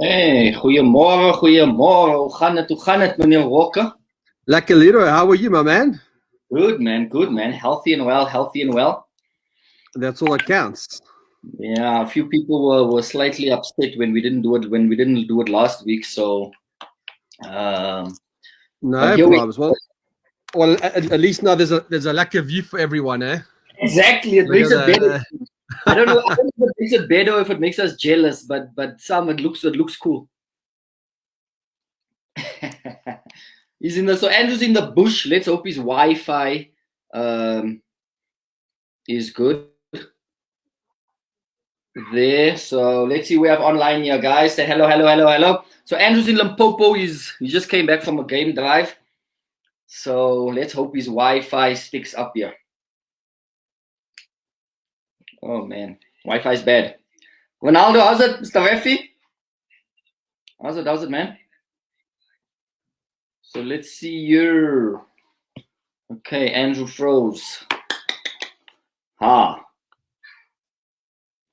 Hey, goedemorgen, goedemorgen. Hoe gaat het, meneer Walker? Lekker, Leroy. How are you, my man? Good, man. Healthy and well. That's all that counts. Yeah, a few people were slightly upset when we didn't do it last week. So, no problems. Well, at least now there's a lack of view for everyone, eh? Exactly, it makes it better. I don't know if it makes it better or if it makes us jealous, but some it looks cool. So Andrew's in the bush. Let's hope his Wi-Fi is good there. So let's see, we have online here, guys. Say hello. So Andrew's in Limpopo. He just came back from a game drive. So let's hope his Wi-Fi sticks up here. Oh man, Wi-Fi is bad. Ronaldo, how's it, Mr. Refi? How's it, man? So let's see here. Okay, Andrew froze.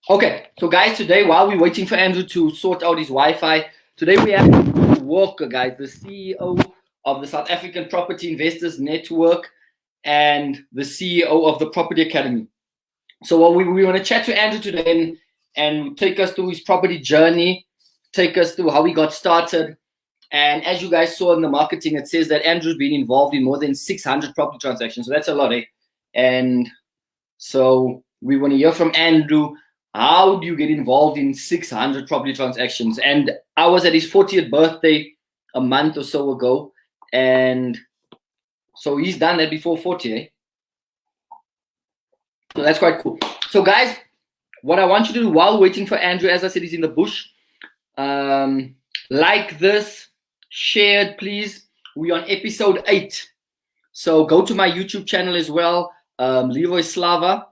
Okay, so guys, today while we're waiting for Andrew to sort out his Wi-Fi, today we have Walker, guys, the CEO of the South African Property Investors Network and the CEO of the Property Academy. So we want to chat to Andrew today and take us through his property journey, take us through how he got started. And as you guys saw in the marketing, it says that Andrew's been involved in more than 600 property transactions. So that's a lot, eh? And so we want to hear from Andrew. How do you get involved in 600 property transactions? And I was at his 40th birthday a month or so ago. And so he's done that before 40, eh? So that's quite cool. So guys, what I want you to do while waiting for Andrew, as I said, he's in the bush. Like this, share it, please. We're on episode 8. So go to my YouTube channel as well, Leroy Slava,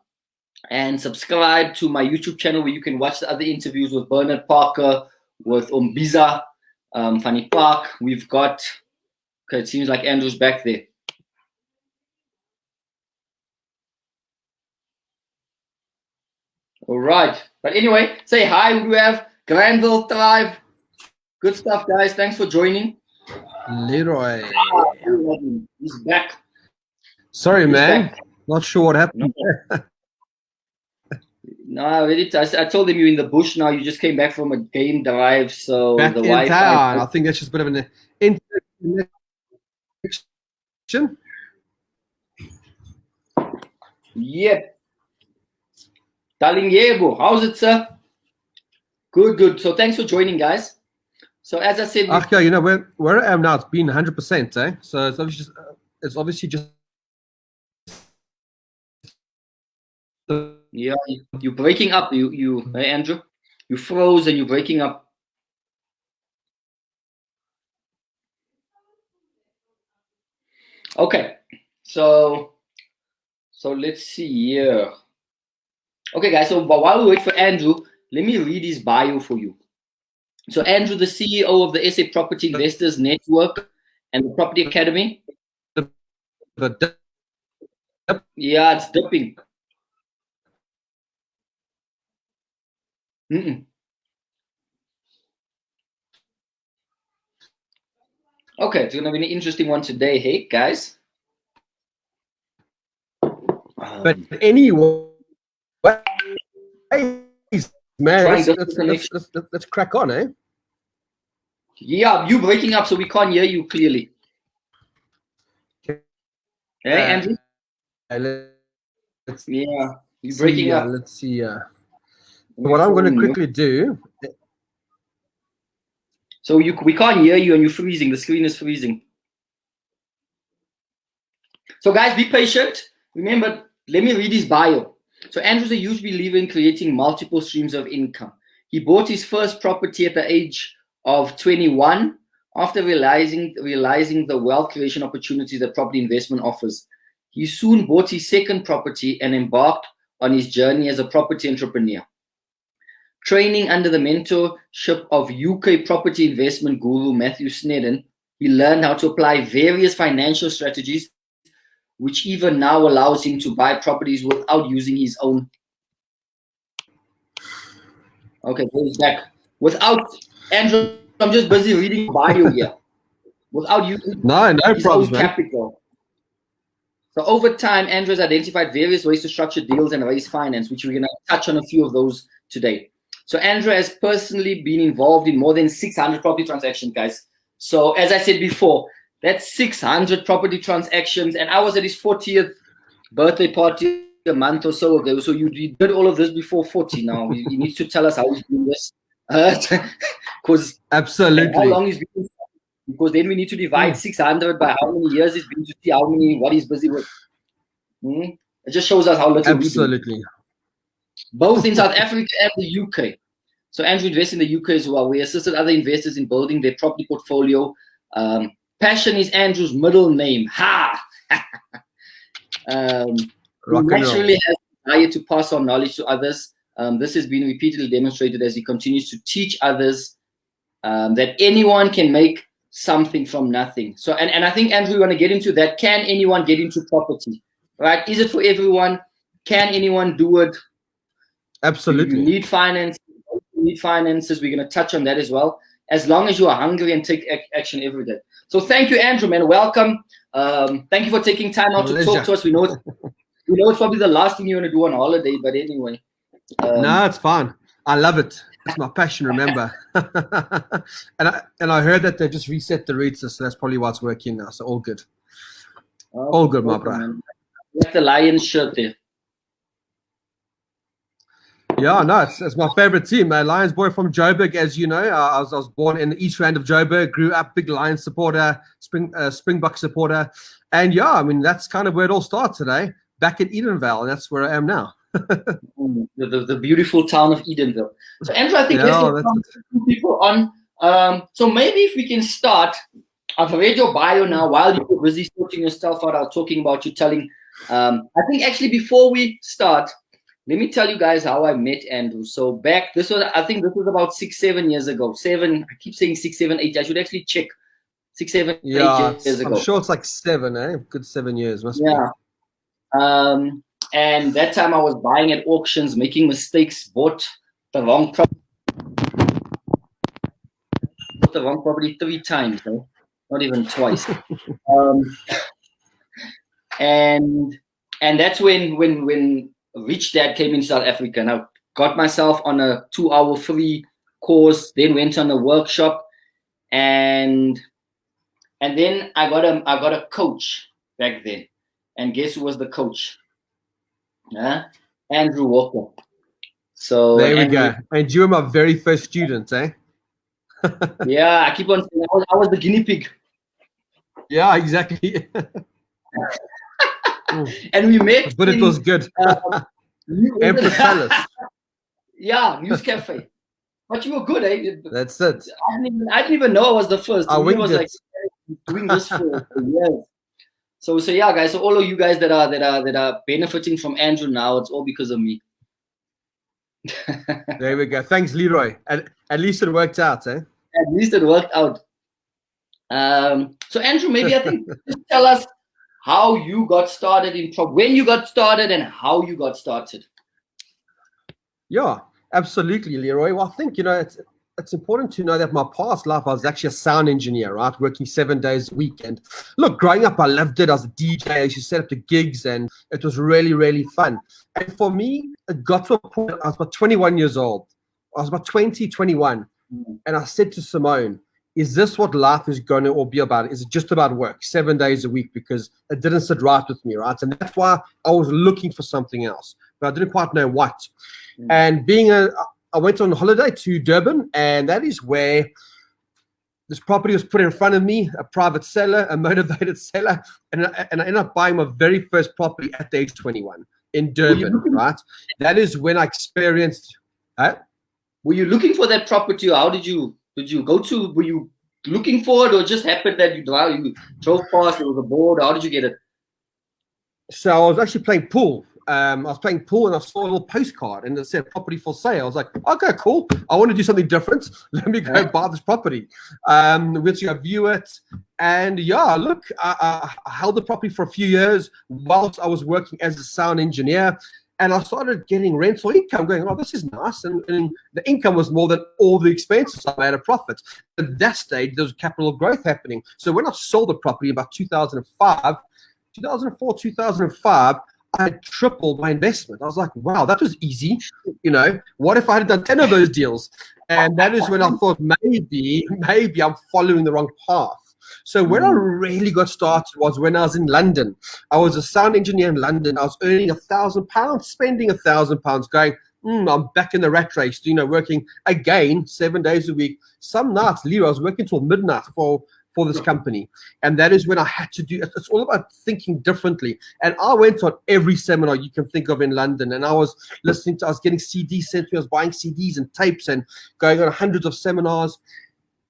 and subscribe to my YouTube channel where you can watch the other interviews with Bernard Parker, with Umbiza, Fanny Park. We've got, okay, it seems like Andrew's back there. All right. But anyway, say hi. We have Granville Thrive. Good stuff, guys. Thanks for joining. Leroy. He's back. Sorry, he's man. Back. Not sure what happened. No, I told them you're in the bush now. You just came back from a game drive, so back the in Wi-Fi. Town. I think that's just a bit of an interconnection. Yep. Darling, how's it, sir? Good. So thanks for joining, guys. So as I said, yeah, you know where I am now, it's been 100%, eh? So it's obviously just yeah, you're breaking up. Hey, Andrew, you froze and you're breaking up. Okay, so let's see here. Okay, guys, so while we wait for Andrew, let me read his bio for you. So Andrew, the CEO of the SA Property Investors Network and the Property Academy. Yeah, it's dipping. Okay, it's going to be an interesting one today, hey, guys. But anyway, man, let's crack on, eh? Yeah, you breaking up, so we can't hear you clearly. Hey, Andrew? Yeah, you're breaking up. Let's see. What I'm going to quickly do. So we can't hear you and you're freezing. The screen is freezing. So guys, be patient. Remember, let me read his bio. So Andrew's a huge believer in creating multiple streams of income. He bought his first property at the age of 21 after realizing the wealth creation opportunities that property investment offers. He soon bought his second property and embarked on his journey as a property entrepreneur. Training under the mentorship of UK property investment guru Matthew Snedden, he learned how to apply various financial strategies, which even now allows him to buy properties without using his own. Okay, he's back. Without Andrew, I'm just busy reading bio here without using his own capital. So over time, Andrew has identified various ways to structure deals and raise finance, which we're going to touch on a few of those today. So Andrew has personally been involved in more than 600 property transactions, guys. So as I said before, that's 600 property transactions. And I was at his 40th birthday party a month or so ago. So you did all of this before 40 now. He needs to tell us how he's doing this. Because absolutely. How long he's been, because then we need to divide 600 by how many years he's been to see what he's busy with. It just shows us how little absolutely. We do. Both in South Africa and the UK. So Andrew invests in the UK as well. We assisted other investors in building their property portfolio. Passion is Andrew's middle name. Ha! He naturally has a desire to pass on knowledge to others. This has been repeatedly demonstrated as he continues to teach others that anyone can make something from nothing. So, and I think, Andrew, we want to get into that. Can anyone get into property? Right? Is it for everyone? Can anyone do it? Absolutely. You need finance. You need finances. We're going to touch on that as well. As long as you are hungry and take action every day. So thank you, Andrew, man. Welcome. Thank you for taking time out to talk to us. We know it's probably the last thing you want to do on holiday, but anyway. No, it's fine. I love it. It's my passion, remember. and I heard that they just reset the rates, so that's probably what's working now. So all good. All good, my brother. That's the Lions shirt there. Yeah, no, it's my favorite team. Lions boy from Joburg, as you know. I was born in the East Rand of Joburg, grew up big Lions supporter, Springbok supporter. And yeah, I mean, that's kind of where it all started today, back in Edenvale, and that's where I am now. the beautiful town of Edenvale. So Andrew, I think let's get some people on. So maybe if we can start, I've read your bio now. While you were busy sorting yourself out, I was talking about you telling. I think actually before we start, let me tell you guys how I met Andrew. So I think this was about 6-7 years ago. I keep saying 6, 7, 8. I should actually check. 6, 7, 8 years ago. I'm sure it's like 7, eh? Good 7 years, must be. And that time I was buying at auctions, making mistakes, bought the wrong property 3 times, no? Not even twice. And that's when Rich Dad came in South Africa. And I got myself on a 2-hour free course, then went on a workshop, and then I got a coach back then. And guess who was the coach? Andrew Walker. So there we go. And you were my very first student, eh? Yeah, I keep on saying I was the guinea pig. Yeah, exactly. And we met. But it was good. Empress Palace. Yeah, News Cafe. But you were good, eh? That's it. I didn't even know I was the first. I was like doing this for years. So yeah, guys. So all of you guys that are benefiting from Andrew now, it's all because of me. There we go. Thanks, Leroy. At least it worked out, eh? At least it worked out. So Andrew, maybe I think just tell us how you got started when you got started and how you got started. Yeah, absolutely, Leroy. Well, I think, it's important to know that my past life, I was actually a sound engineer, right? Working 7 days a week. And look, growing up, I loved it. I was a DJ. I used to set up the gigs, and it was really, really fun. And for me, it got to a point, I was about 21 years old. I was about 20, 21. And I said to Simone, is this what life is going to all be about? Is it just about work 7 days a week? Because it didn't sit right with me, right? And that's why I was looking for something else, but I didn't quite know what. And I went on holiday to Durban, and that is where this property was put in front of me, a private seller, a motivated seller, and I ended up buying my very first property at the age 21 in Durban, right? That is when I experienced. Were you looking for that property, or how did you go to? Were you looking for it, or it just happened that you drove past? It was a board. How did you get it? So I was actually playing pool. I was playing pool, and I saw a little postcard, and it said "property for sale." I was like, "Okay, cool. I want to do something different. Let me go buy this property." Which I view it, and yeah, look, I held the property for a few years whilst I was working as a sound engineer. And I started getting rental income going, oh, this is nice. And the income was more than all the expenses. I made a profit. At that stage, there was capital growth happening. So when I sold the property in about 2004, 2005, I had tripled my investment. I was like, wow, that was easy. What if I had done 10 of those deals? And that is when I thought maybe I'm following the wrong path. So when I really got started was when I was in London. I was a sound engineer in London. I was earning £1,000, spending £1,000, going, I'm back in the rat race, working again 7 days a week. Some nights, Leo, I was working till midnight for this company. And that is when I had to do, it's all about thinking differently. And I went on every seminar you can think of in London. And I was listening to, I was getting CDs sent to me, I was buying CDs and tapes and going on hundreds of seminars.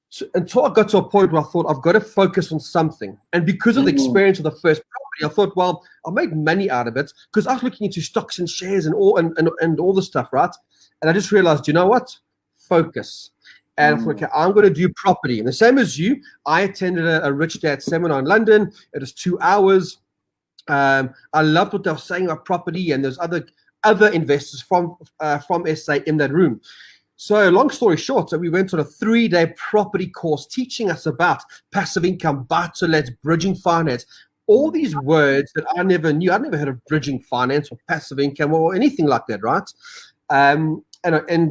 So, until I got to a point where I thought I've got to focus on something. And because of the experience of the first property, I thought, well, I'll make money out of it, because I was looking into stocks and shares and all the stuff, right? And I just realized, you know what? Focus. And I thought, okay, I'm going to do property. And the same as you, I attended a Rich Dad seminar in London. It was 2 hours. I loved what they were saying about property, and there's other investors from SA in that room. So long story short, so we went on a 3-day property course teaching us about passive income, buy-to-let, bridging finance, all these words that I never knew. I'd never heard of bridging finance or passive income or anything like that, right? And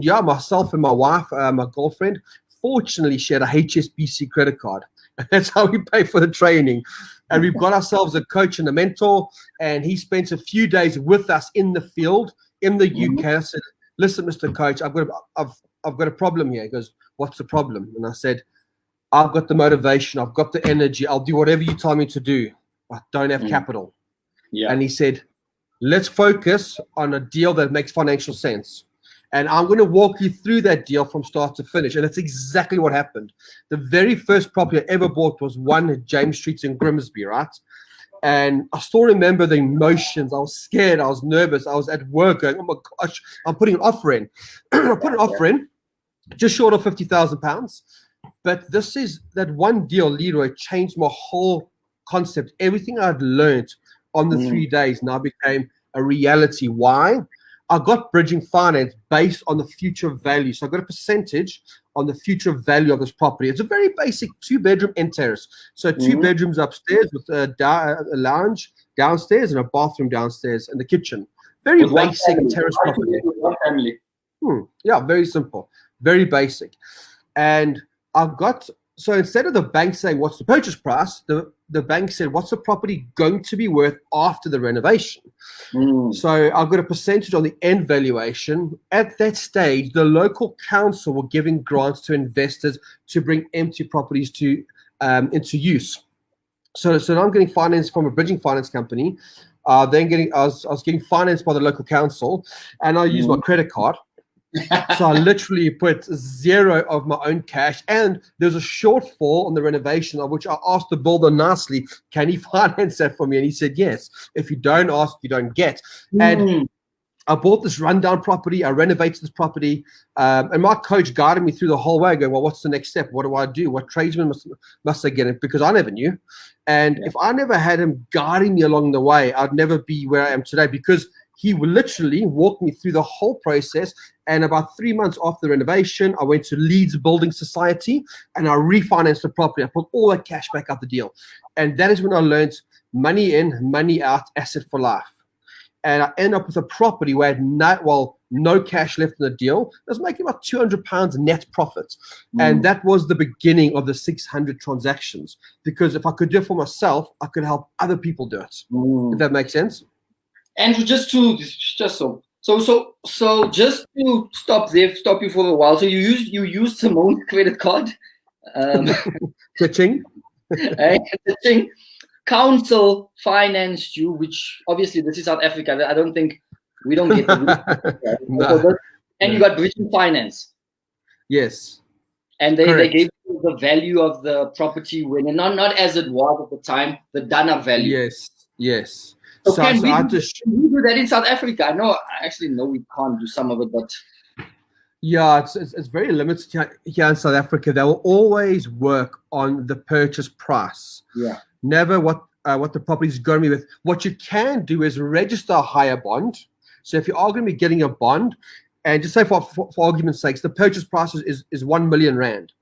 yeah, myself and my wife, my girlfriend, fortunately she had a HSBC credit card. That's how we pay for the training. And we've got ourselves a coach and a mentor, and he spent a few days with us in the field in the UK. I said, listen, Mr. Coach, I've got a problem here. He goes, what's the problem? And I said, I've got the motivation, I've got the energy, I'll do whatever you tell me to do. I don't have capital. Yeah. And he said, let's focus on a deal that makes financial sense. And I'm going to walk you through that deal from start to finish. And that's exactly what happened. The very first property I ever bought was 1 James Street in Grimsby, right? And I still remember the emotions. I was scared. I was nervous. I was at work going, oh my gosh, I'm putting an offer in. I put an offer in just short of £50,000. But this is that one deal, Leroy, changed my whole concept. Everything I'd learned on the 3 days now became a reality. Why? I got bridging finance based on the future value. So I got a percentage on the future value of this property. It's a very basic 2-bedroom end terrace. So 2 bedrooms upstairs with a lounge downstairs and a bathroom downstairs and the kitchen. Very with basic terrace property. One family. Yeah, very simple, very basic. And I've got, so instead of the bank saying what's the purchase price, the bank said what's the property going to be worth after the renovation. So I've got a percentage on the end valuation. At that stage, the local council were giving grants to investors to bring empty properties to into use. So now I'm getting finance from a bridging finance company. I was getting financed by the local council, and I used my credit card. So I literally put 0 of my own cash, and there's a shortfall on the renovation, of which I asked the builder nicely, can he finance that for me? And he said yes. If you don't ask, you don't get. And I bought this rundown property. I renovated this property, and my coach guided me through the whole way, going, well, what's the next step? What do I do? What tradesman must I get in? Because I never knew. And if I never had him guiding me along the way, I'd never be where I am today, because he literally walked me through the whole process. And about 3 months after the renovation, I went to Leeds Building Society and I refinanced the property. I put all that cash back out the deal. And that is when I learned money in, money out, asset for life. And I ended up with a property where I had no cash left in the deal. I was making about £200 net profit. And that was the beginning of the 600 transactions. Because if I could do it for myself, I could help other people do it. If that makes sense. Andrew, just to stop you for a while. So you used Simone's credit card. Cha-ching. Cha-ching. Council financed you, which obviously this is South Africa. I don't think we don't get the no. And you got bridging finance. Yes. And they gave you the value of the property when not as it was at the time, the done-up value. Yes. So can we do that in South Africa? I actually know we can't do some of it, but yeah, it's very limited here in South Africa. They will always work on the purchase price. Yeah. Never what the property is going to be with. What you can do is register a higher bond. So if you are going to be getting a bond, and just say for argument's sake, the purchase price is 1 million rand.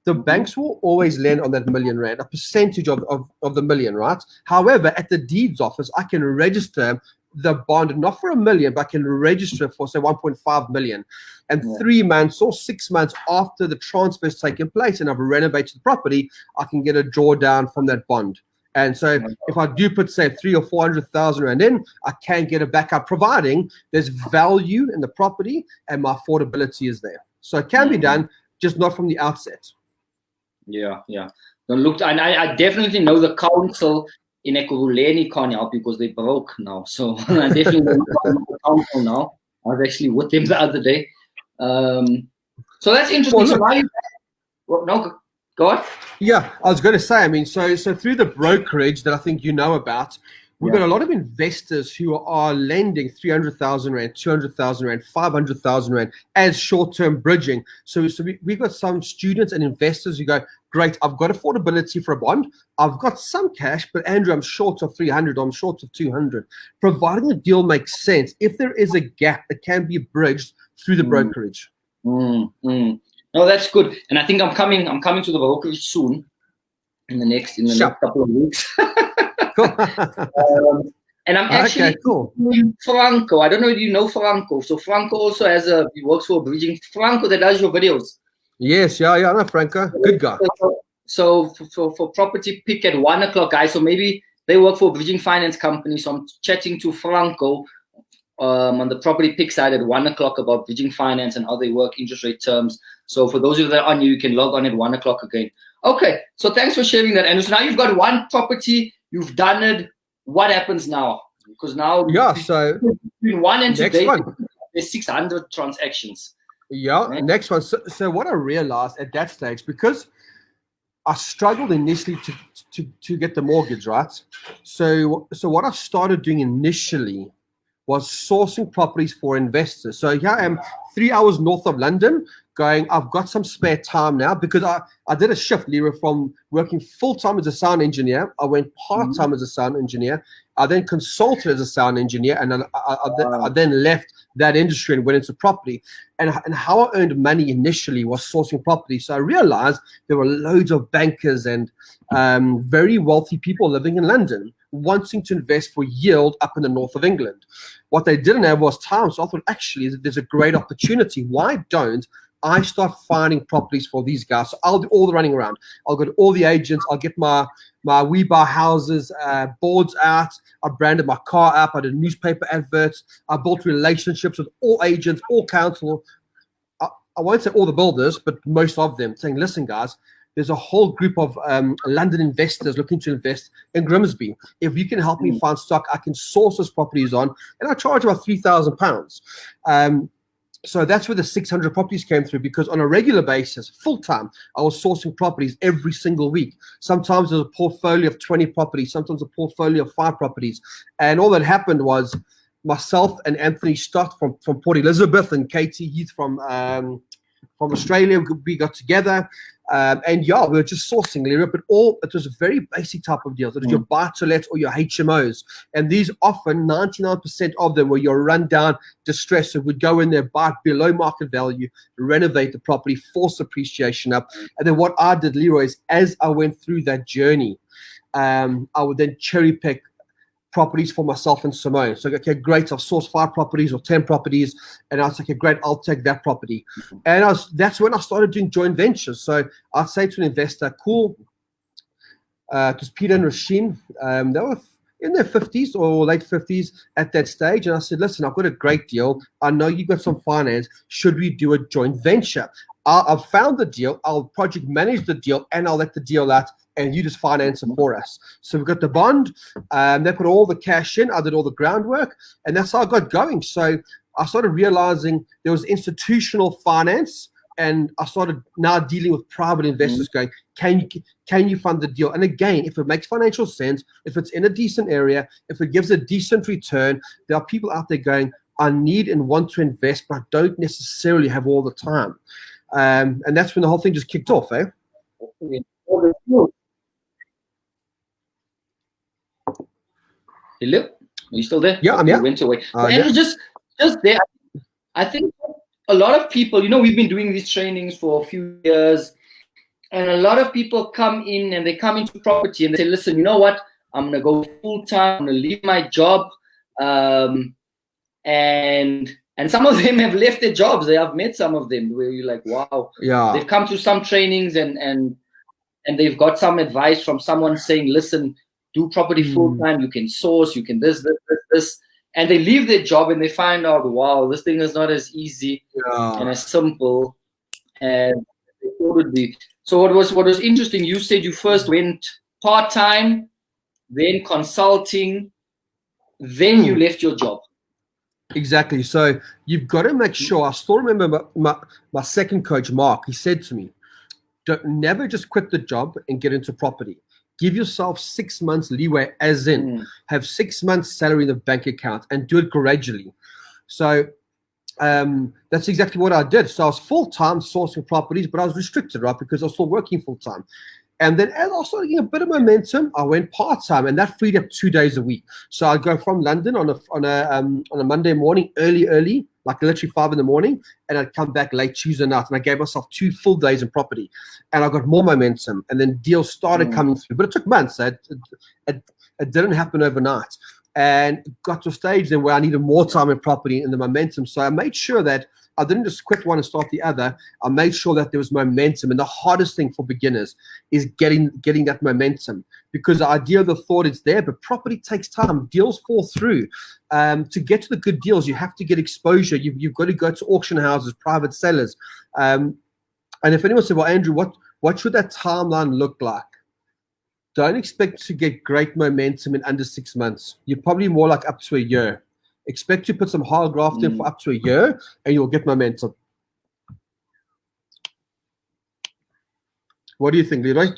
The banks will always lend on that R1 million, a percentage of the million, right? However, at the deeds office, I can register the bond not for 1 million, but I can register for say 1.5 million. And 3 months or 6 months after the transfer has taken place and I've renovated the property, I can get a drawdown from that bond. And so if I do put say 300,000 or 400,000 rand in, I can get a backup, providing there's value in the property and my affordability is there. So it can be done, just not from the outset. Yeah. Don't look. And I definitely know the council in Ekurhuleni can't help because they broke now. So I definitely know the council now. I was actually with them the other day. So that's interesting. No, go on. Yeah, I was going to say, I mean, so through the brokerage that I think you know about, we've got a lot of investors who are lending 300,000 rand, 200,000 rand, 500,000 rand as short-term bridging. So we've got some students and investors who go, great, I've got affordability for a bond. I've got some cash, but Andrew, I'm short of 300, I'm short of 200. Providing the deal makes sense, if there is a gap, it can be bridged through the brokerage. No, that's good. And I think I'm coming to the brokerage soon in the next couple of weeks. Cool. And I'm actually Franco. I don't know if you know Franco. So Franco also he works for Bridging. Franco that does your videos. Yes, I know Franco. Good guy. So for property pick at 1 o'clock, guys. So maybe they work for a bridging finance company. So I'm chatting to Franco on the property pick side at 1 o'clock about bridging finance and how they work, interest rate terms. So for those of you that are on, you can log on at 1 o'clock again. Okay, so thanks for sharing that. And so now you've got one property, you've done it. What happens now? Because now so between one and today, one. There's 600 transactions. Yeah, right? Next one. So what I realized at that stage, because I struggled initially to get the mortgage, right? So what I started doing initially was sourcing properties for investors. So here I am 3 hours north of London going, I've got some spare time now, because I did a shift, Leroy, from working full-time as a sound engineer. I went part-time as a sound engineer. I then consulted as a sound engineer, and then I then left that industry and went into property. And how I earned money initially was sourcing property. So I realized there were loads of bankers and very wealthy people living in London wanting to invest for yield up in the north of England. What they didn't have was time. So I thought, actually, there's a great opportunity. Why don't I start finding properties for these guys? So I'll do all the running around. I'll go to all the agents. I'll get my We Buy Houses boards out. I branded my car up. I did newspaper adverts. I built relationships with all agents, all council. I won't say all the builders, but most of them, saying, listen, guys, there's a whole group of London investors looking to invest in Grimsby. If you can help me find stock, I can source those properties on, and I charge about £3,000. So that's where the 600 properties came through, because on a regular basis, full-time, I was sourcing properties every single week. Sometimes there's a portfolio of 20 properties, sometimes a portfolio of 5 properties. And all that happened was myself and Anthony Stott from Port Elizabeth and Katie Heath from Australia, we got together. And we were just sourcing, Leroy, but it was a very basic type of deals. It was your buy-to-let or your HMOs. And these often, 99% of them were your rundown distress. So we'd go in there, buy it below market value, renovate the property, force appreciation up. And then what I did, Leroy, is as I went through that journey, I would then cherry pick properties for myself and Simone. So, okay, great, I've sourced 5 properties or 10 properties, and I was like, okay, great, I'll take that property. And that's when I started doing joint ventures. So I'd say to an investor, cool, it was Peter and Rasheen, they were in their 50s or late 50s at that stage. And I said, listen, I've got a great deal. I know you've got some finance. Should we do a joint venture? I've found the deal. I'll project manage the deal, and I'll let the deal out, and you just finance it for us. So we've got the bond. They put all the cash in. I did all the groundwork, and that's how I got going. So I started realizing there was institutional finance, and I started now dealing with private investors going, can you fund the deal? And again, if it makes financial sense, if it's in a decent area, if it gives a decent return, there are people out there going, I need and want to invest, but I don't necessarily have all the time. And that's when the whole thing just kicked off, eh? Hello? Are you still there? Yeah, I'm here. Went away. So Andrew, just just there. I think a lot of people, we've been doing these trainings for a few years, and a lot of people come in and they come into property and they say, listen, you know what? I'm going to go full time. I'm going to leave my job. And some of them have left their jobs. I've met some of them where you're like, wow. Yeah. They've come to some trainings and they've got some advice from someone saying, listen, do property full time. You can source, you can this. And they leave their job and they find out, wow, this thing is not as easy and as simple as they thought it would be. So what was interesting, you said you first went part-time, then consulting, then you left your job. Exactly. So you've got to make sure. I still remember my second coach, Mark, he said to me, never just quit the job and get into property. Give yourself 6 months leeway, as in have 6 months salary in the bank account and do it gradually. So that's exactly what I did. So I was full-time sourcing properties, but I was restricted, right, because I was still working full-time. And then as I was starting to get a bit of momentum, I went part-time, and that freed up 2 days a week. So I'd go from London on a Monday morning, early, like literally 5 in the morning, and I'd come back late Tuesday night, and I gave myself 2 full days in property, and I got more momentum, and then deals started coming through. But it took months. It didn't happen overnight, and it got to a stage then where I needed more time in property and the momentum. So I made sure that I didn't just quit one and start the other. I made sure that there was momentum. And the hardest thing for beginners is getting that momentum, because the idea of the thought is there, but property takes time. Deals fall through. To get to the good deals, you have to get exposure. You've got to go to auction houses, private sellers. And if anyone said, well, Andrew, what should that timeline look like? Don't expect to get great momentum in under 6 months. You're probably more like up to a year. Expect to put some hard graft in for up to a year, and you'll get momentum. What do you think, Leroy?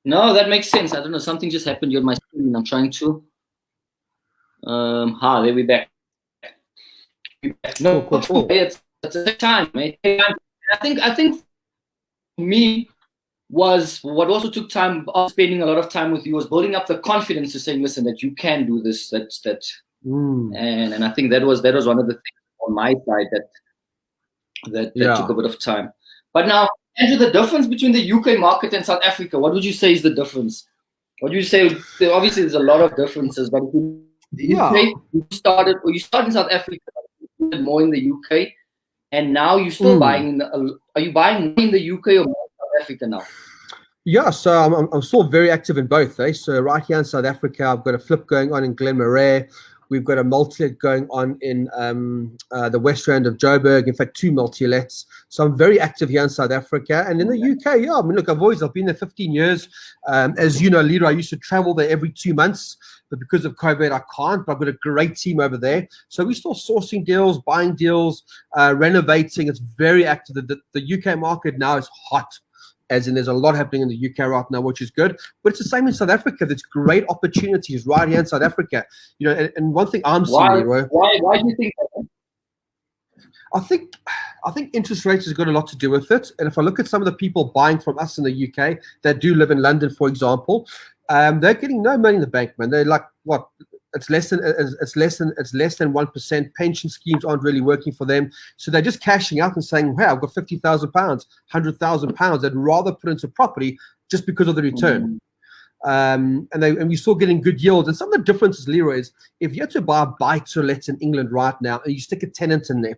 No, that makes sense. I don't know. Something just happened here on my screen. I'm trying to. There we back. No, cool. It's a time, mate. I think for me was what also took time. Spending a lot of time with you was building up the confidence to saying, listen, that you can do this. And I think that was one of the things on my side that took a bit of time. But now, Andrew, the difference between the UK market and South Africa, what would you say is the difference? What do you say? Obviously, there's a lot of differences, but you started in South Africa, more in the UK, and now you're still buying. Are you buying more in the UK or more in South Africa now? Yeah, so I'm still very active in both. So right here in South Africa, I've got a flip going on in Glenmarais. We've got a multi-let going on in the West Rand of Joburg. In fact, 2 multi-lets. So I'm very active here in South Africa. And in the UK, I mean, look, I've been there 15 years. As you know, Leader, I used to travel there every 2 months. But because of COVID, I can't. But I've got a great team over there. So we're still sourcing deals, buying deals, renovating. It's very active. The UK market now is hot. As in, there's a lot happening in the UK right now, which is good. But it's the same in South Africa. There's great opportunities right here in South Africa. You know, and one thing I'm seeing, why do you think that? I think interest rates has got a lot to do with it. And if I look at some of the people buying from us in the UK that do live in London, for example, they're getting no money in the bank, man. They're like, what? It's less than 1%. Pension schemes aren't really working for them, so they're just cashing out and saying, "Wow, I've got £50,000, £100,000. I'd rather put into property just because of the return." And we're still getting good yields. And some of the differences, Leroy, is if you had to buy a buy-to-let in England right now and you stick a tenant in there,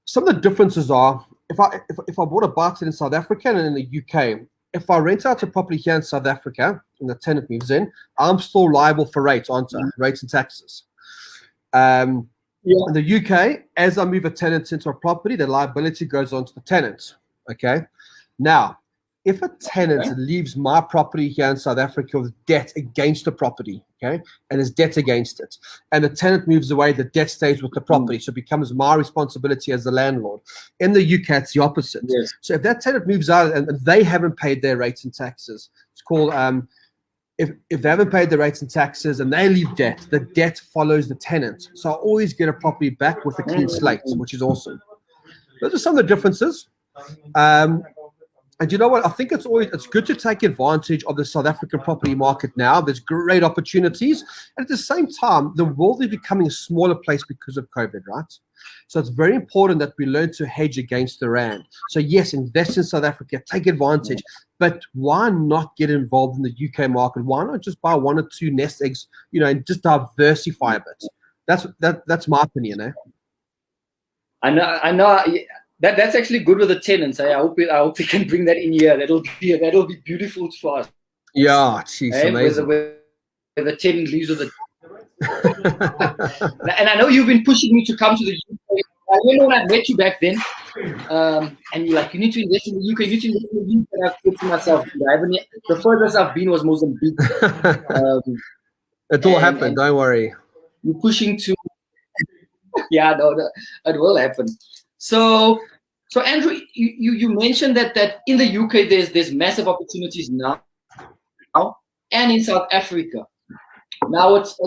some of the differences are if I bought a buy-to-let in South Africa and in the UK. If I rent out a property here in South Africa and the tenant moves in, I'm still liable for rates, aren't I? Rates and taxes. In the UK, as I move a tenant into a property, the liability goes on to the tenant. Okay. Now, if a tenant leaves my property here in South Africa with debt against the property, okay, and there's debt against it, and the tenant moves away, the debt stays with the property, so it becomes my responsibility as the landlord. In the UK, it's the opposite. Yes. So if that tenant moves out and they haven't paid their rates and taxes, it's called if they haven't paid the rates and taxes and they leave debt, the debt follows the tenant. So I always get a property back with a clean slate, which is awesome. Those are some of the differences. And you know what? I think it's good to take advantage of the South African property market now. There's great opportunities. And at the same time, the world is becoming a smaller place because of COVID, right? So it's very important that we learn to hedge against the rand. So yes, invest in South Africa, take advantage, but why not get involved in the UK market? Why not just buy one or two nest eggs, and just diversify a bit? That's my opinion, eh? I know. That's actually good with the tenants. I hope we can bring that in here. That'll be beautiful for us. Yeah, geez, amazing. Where the tenant leaves with the and I know you've been pushing me to come to the UK. I remember when I met you back then, and you're like, you need to invest in the UK. You need to invest in the UK. And I've said to myself, the furthest I've been was Mozambique. It all happened. Don't worry. You're pushing to. Yeah, no, it will happen. So Andrew, you mentioned that in the UK there's massive opportunities now, and in South Africa. Now it's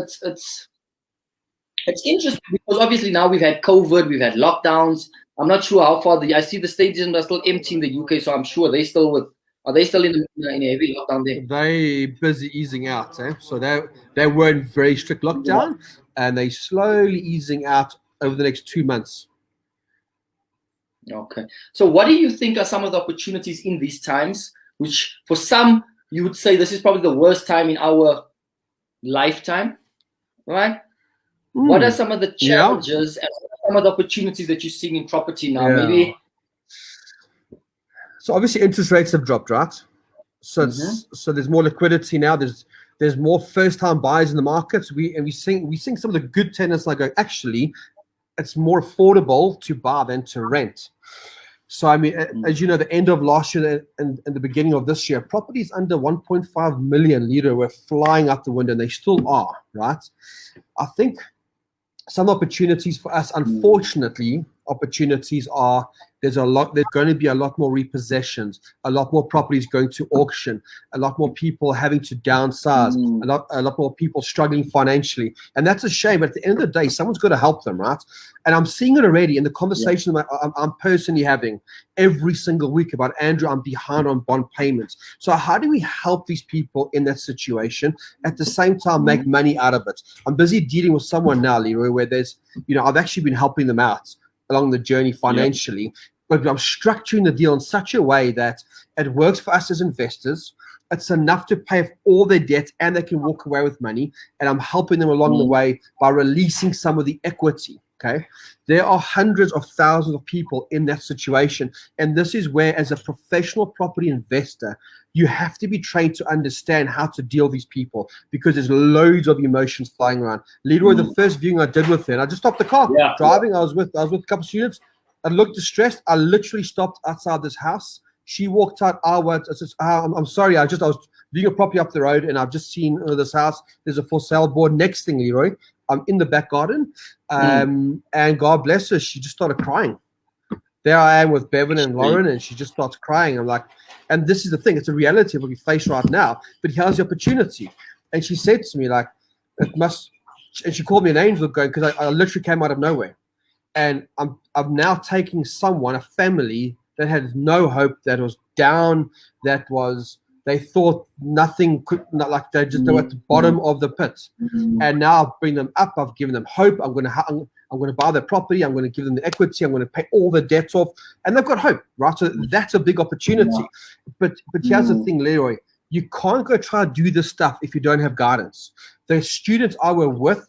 interesting because obviously now we've had COVID, we've had lockdowns. I'm not sure how far I see the stadiums are still empty in the UK, so I'm sure are they still in a heavy lockdown there? They busy easing out, eh? So they were in very strict lockdown, and they slowly easing out over the next 2 months. Okay. So what do you think are some of the opportunities in these times, which for some you would say this is probably the worst time in our lifetime, right? What are some of the challenges and some of the opportunities that you're seeing in property now? Maybe. So obviously interest rates have dropped, right? So so there's more liquidity now. There's more first-time buyers in the market. We're seeing some of the good tenants like actually it's more affordable to buy than to rent. So I mean, as you know, the end of last year and the beginning of this year, properties under 1.5 million lira were flying out the window, and they still are, right? I think some opportunities for us, unfortunately, opportunities are there's going to be a lot more repossessions, a lot more properties going to auction, a lot more people having to downsize, a lot more people struggling financially, and that's a shame. But at the end of the day, someone's got to help them, right? And I'm seeing it already in the conversation I'm personally having every single week about, Andrew, I'm behind on bond payments. So how do we help these people in that situation at the same time make money out of it? I'm busy dealing with someone now, Leroy, where there's, I've actually been helping them out along the journey financially, but I'm structuring the deal in such a way that it works for us as investors. It's enough to pay off all their debt and they can walk away with money. And I'm helping them along the way by releasing some of the equity. Okay. There are hundreds of thousands of people in that situation. And this is where, as a professional property investor, you have to be trained to understand how to deal with these people, because there's loads of emotions flying around. Leroy, the first viewing I did with her, and I just stopped the car driving. I was with a couple of students. I looked distressed. I literally stopped outside this house. She walked out. I said, I'm sorry. I was viewing a property up the road, and I've just seen this house. There's a for sale board. Next thing, Leroy, I'm in the back garden, and God bless her, she just started crying. There I am with Bevan and Lauren, and she just starts crying. I'm like, and this is the thing, it's a reality of what we face right now, but here's the opportunity. And she said to me, like, it must, and she called me an angel, going, because I literally came out of nowhere. And I'm now taking someone, a family that had no hope, that was down, that was, they thought nothing could, not like they were at the bottom of the pit. And now I've bring them up. I've given them hope. I'm going to buy their property. I'm going to give them the equity. I'm going to pay all the debts off, and they've got hope, right? So that's a big opportunity. But here's the thing, Leroy, you can't go try to do this stuff if you don't have guidance. The students I were with,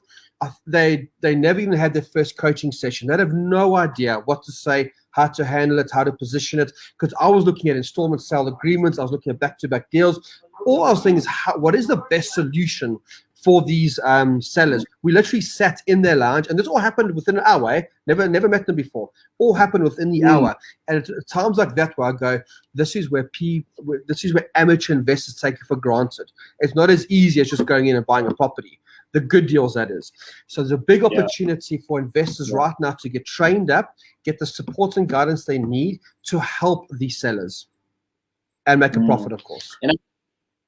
they never even had their first coaching session. They have no idea what to say, how to handle it, how to position it. Because I was looking at installment sale agreements, I was looking at back-to-back deals. All I was thinking is, what is the best solution for these sellers? We literally sat in their lounge, and this all happened within an hour. Eh? Never met them before. All happened within the hour. And at times like that, where I go, this is where amateur investors take it for granted. It's not as easy as just going in and buying a property. The good deals, that is. So there's a big opportunity for investors right now to get trained up, get the support and guidance they need to help these sellers and make a profit, of course. And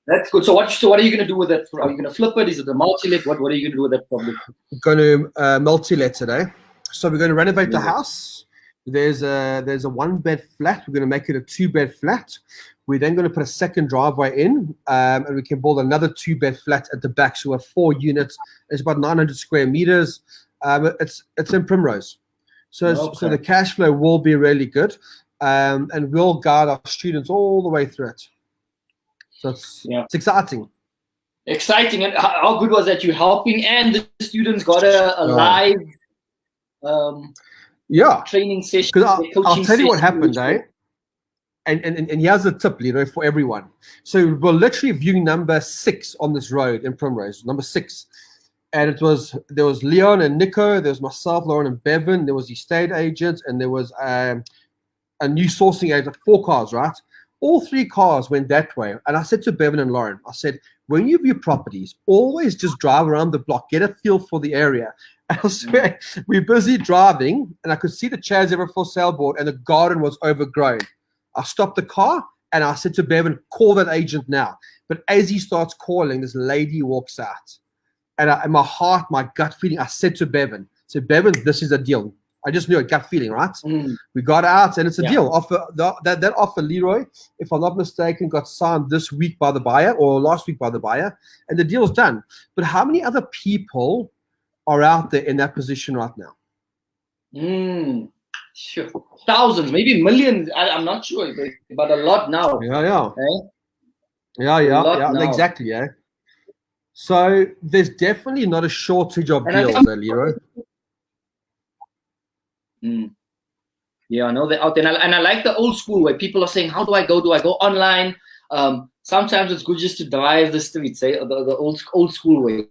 that's good. So what are you going to do with that? Are you going to flip it? Is it a multi-let? What are you going to do with that property? We're going to multi-let today. So we're going to renovate the house. There's a 1-bed flat. We're going to make it a 2-bed flat. We're then going to put a second driveway in, and we can build another 2-bed flat at the back. So we have 4 units. It's about 900 square meters. It's in Primrose. So the cash flow will be really good, and we'll guide our students all the way through it. So it's exciting. Exciting. And how good was that? You're helping, and the students got a live training session. Because I'll tell you what happened, eh? And here's a tip, for everyone. So we're literally viewing number 6 on this road in Primrose, number 6. And there was Leon and Nico, there was myself, Lauren and Bevan, there was the estate agent, and there was a new sourcing agent, 4 cars, right? All 3 cars went that way. And I said to Bevan and Lauren, I said, when you view properties, always just drive around the block, get a feel for the area. And I swear, we're busy driving, and I could see the chairs ever for sale board, and the garden was overgrown. I stopped the car, and I said to Bevan, call that agent now. But as he starts calling, this lady walks out. And in my heart, my gut feeling, I said to Bevan, this is a deal. I just knew a gut feeling, right? We got out, and it's a deal. That offer, Leroy, if I'm not mistaken, got signed this week by the buyer, or last week by the buyer, and the deal's done. But how many other people are out there in that position right now? Sure. Thousands, maybe millions. I'm not sure, but a lot now. Yeah, exactly. Yeah. So there's definitely not a shortage of deals, Leroy. Yeah, I know they're out there, and I like the old school way. People are saying, "How do I go? Do I go online?" Sometimes it's good just to drive the streets, the old school way.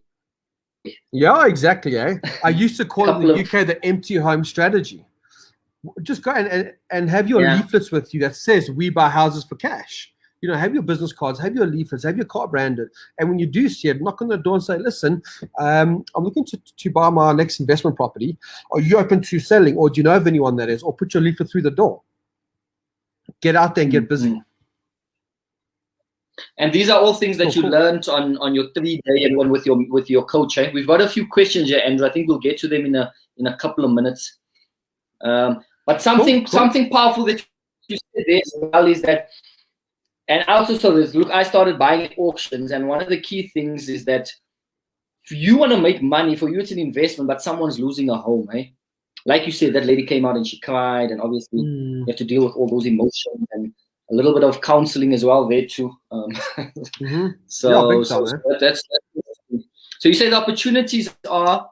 Yeah, exactly. I used to call it in the UK the empty home strategy. Just go and have your leaflets with you that says "We buy houses for cash." Have your business cards, have your leaflets, have your car branded. And when you do see it, knock on the door and say, listen, I'm looking to buy my next investment property. Are you open to selling? Or do you know of anyone that is? Or put your leaflet through the door. Get out there and get busy. And these are all things that you learned on your 3-day one with your coach. We've got a few questions here, Andrew. I think we'll get to them in a couple of minutes. But something powerful that you said there as well is that, and I also saw this, look, I started buying at auctions, and one of the key things is that if you want to make money, for you it's an investment, but someone's losing a home, Like you said, that lady came out and she cried, and obviously you have to deal with all those emotions and a little bit of counseling as well there too. So you say the opportunities are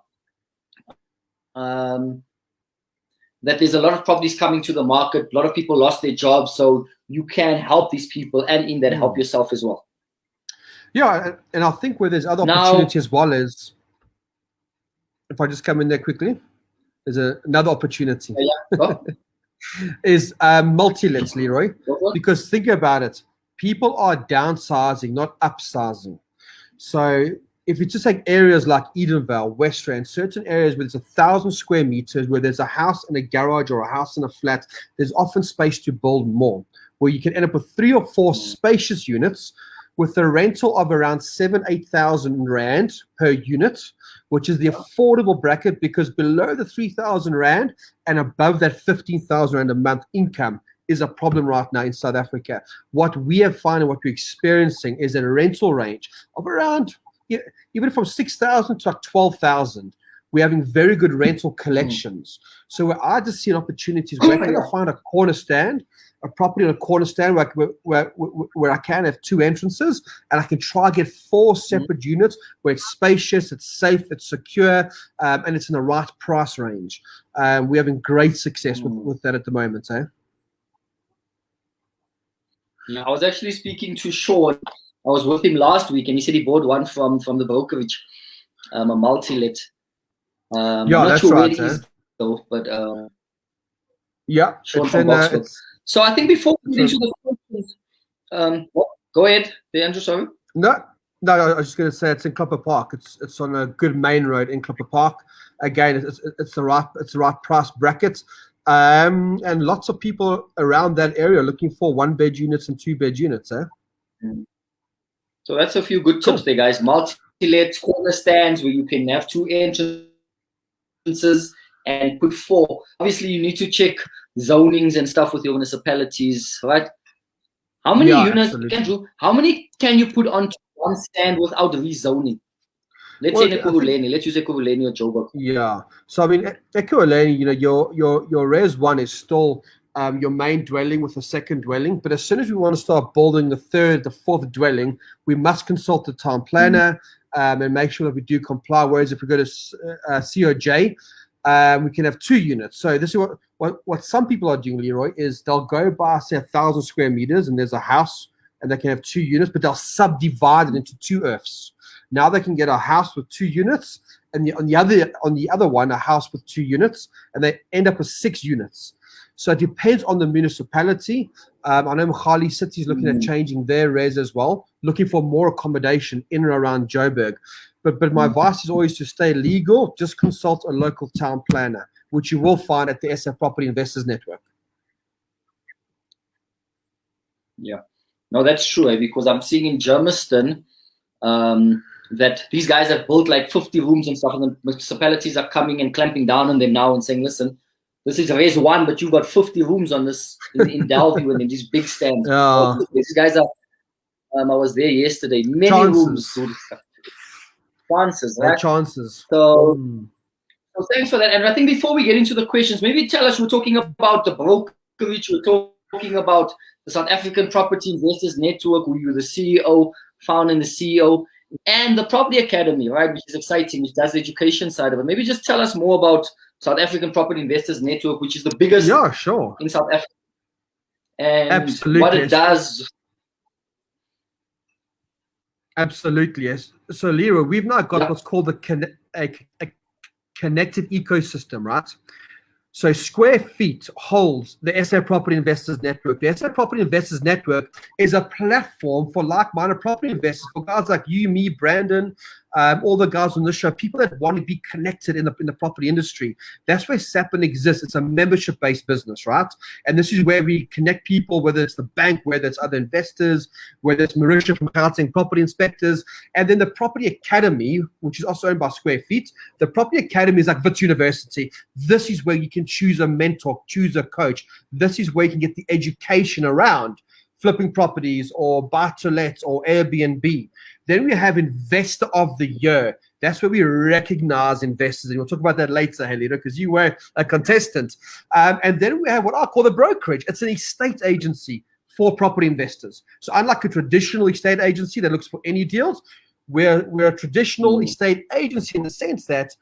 that there's a lot of properties coming to the market. A lot of people lost their jobs, so you can help these people, and in that help yourself as well. Yeah, and I think where there's other opportunity as well is, if I just come in there quickly, there's another opportunity. Is multi-lets, Leroy. Because think about it, people are downsizing, not upsizing. So if you just take areas like Edenvale, West Rand, certain areas where there's 1,000 square meters, where there's a house and a garage or a house and a flat, there's often space to build more, where you can end up with 3 or 4 spacious units with a rental of around 7,000-8,000 Rand per unit, which is the affordable bracket, because below the 3,000 Rand and above that 15,000 Rand a month income is a problem right now in South Africa. What we have found and what we're experiencing is a rental range of around, even from 6,000 to like 12,000. We're having very good rental collections. So where I just see an opportunities where I can find a corner stand, a property on a corner stand where I can have 2 entrances, and I can try to get 4 separate units where it's spacious, it's safe, it's secure, and it's in the right price range. We're having great success with that at the moment. Yeah, I was actually speaking to Sean. I was with him last week, and he said he bought one from the brokerage, a multi-let. I'm not sure where it is though, but Sean from Boxford. So I think before we get into the questions, go ahead, Andrew. Sorry. No, I was just going to say it's in Clipper Park. It's on a good main road in Clipper Park. Again, it's the right price bracket, and lots of people around that area looking for 1-bed units and 2-bed units. So that's a few good tips there, guys. Multi-let, corner stands where you can have 2 entrances and put 4. Obviously, you need to check zonings and stuff with your municipalities, right? How many units, absolutely. Andrew, how many can you put onto one stand without rezoning? Let's say in Ekurhuleni, let's use Ekurhuleni or Joburg. Yeah. So I mean, Ekurhuleni, your res one is still your main dwelling with a second dwelling. But as soon as we want to start building the third, the fourth dwelling, we must consult the town planner and make sure that we do comply. Whereas if we go to COJ, we can have 2 units. So this is what some people are doing, Leroy, is they'll go by, say, 1,000 square meters, and there's a house, and they can have 2 units, but they'll subdivide it into 2 earths. Now they can get a house with 2 units, and on the other one, a house with 2 units, and they end up with 6 units. So it depends on the municipality. I know Mkhali City is looking at changing their res as well, looking for more accommodation in and around Joburg. But my advice is always to stay legal. Just consult a local town planner, which you will find at the SA Property Investors Network. Yeah, no, that's true, because I'm seeing in Germiston that these guys have built like 50 rooms and stuff, and the municipalities are coming and clamping down on them now and saying, listen, this is res 1, but you've got 50 rooms on this in Dalview and in these big stands. These guys are, I was there yesterday, many rooms. Chances, right? Chances. So thanks for that. And I think before we get into the questions, maybe tell us, we're talking about the brokerage, we're talking about the South African Property Investors Network, where you're the CEO, founder and the CEO, and the Property Academy, right, which is exciting, which does the education side of it. Maybe just tell us more about South African Property Investors Network, which is the biggest in South Africa, and what it does. Absolutely, yes. So, Leroy, we've now got what's called a connected ecosystem, right? So Square Feet holds the SA Property Investors Network. The SA Property Investors Network is a platform for like-minded property investors, for guys like you, me, Brandon, all the guys on this show, people that want to be connected in the property industry. That's where SAPN exists. It's a membership-based business, right? And this is where we connect people, whether it's the bank, whether it's other investors, whether it's Marisha from Gauteng Property Inspectors, and then the Property Academy, which is also owned by Square Feet. The Property Academy is like Wits University. This is where you can choose a mentor, choose a coach. This is where you can get the education around flipping properties or buy-to-let or Airbnb. Then we have Investor of the Year. That's where we recognize investors. And we'll talk about that later, Helena, because you were a contestant. And then we have what I call the brokerage. It's an estate agency for property investors. So unlike a traditional estate agency that looks for any deals, we're a traditional estate agency in the sense that,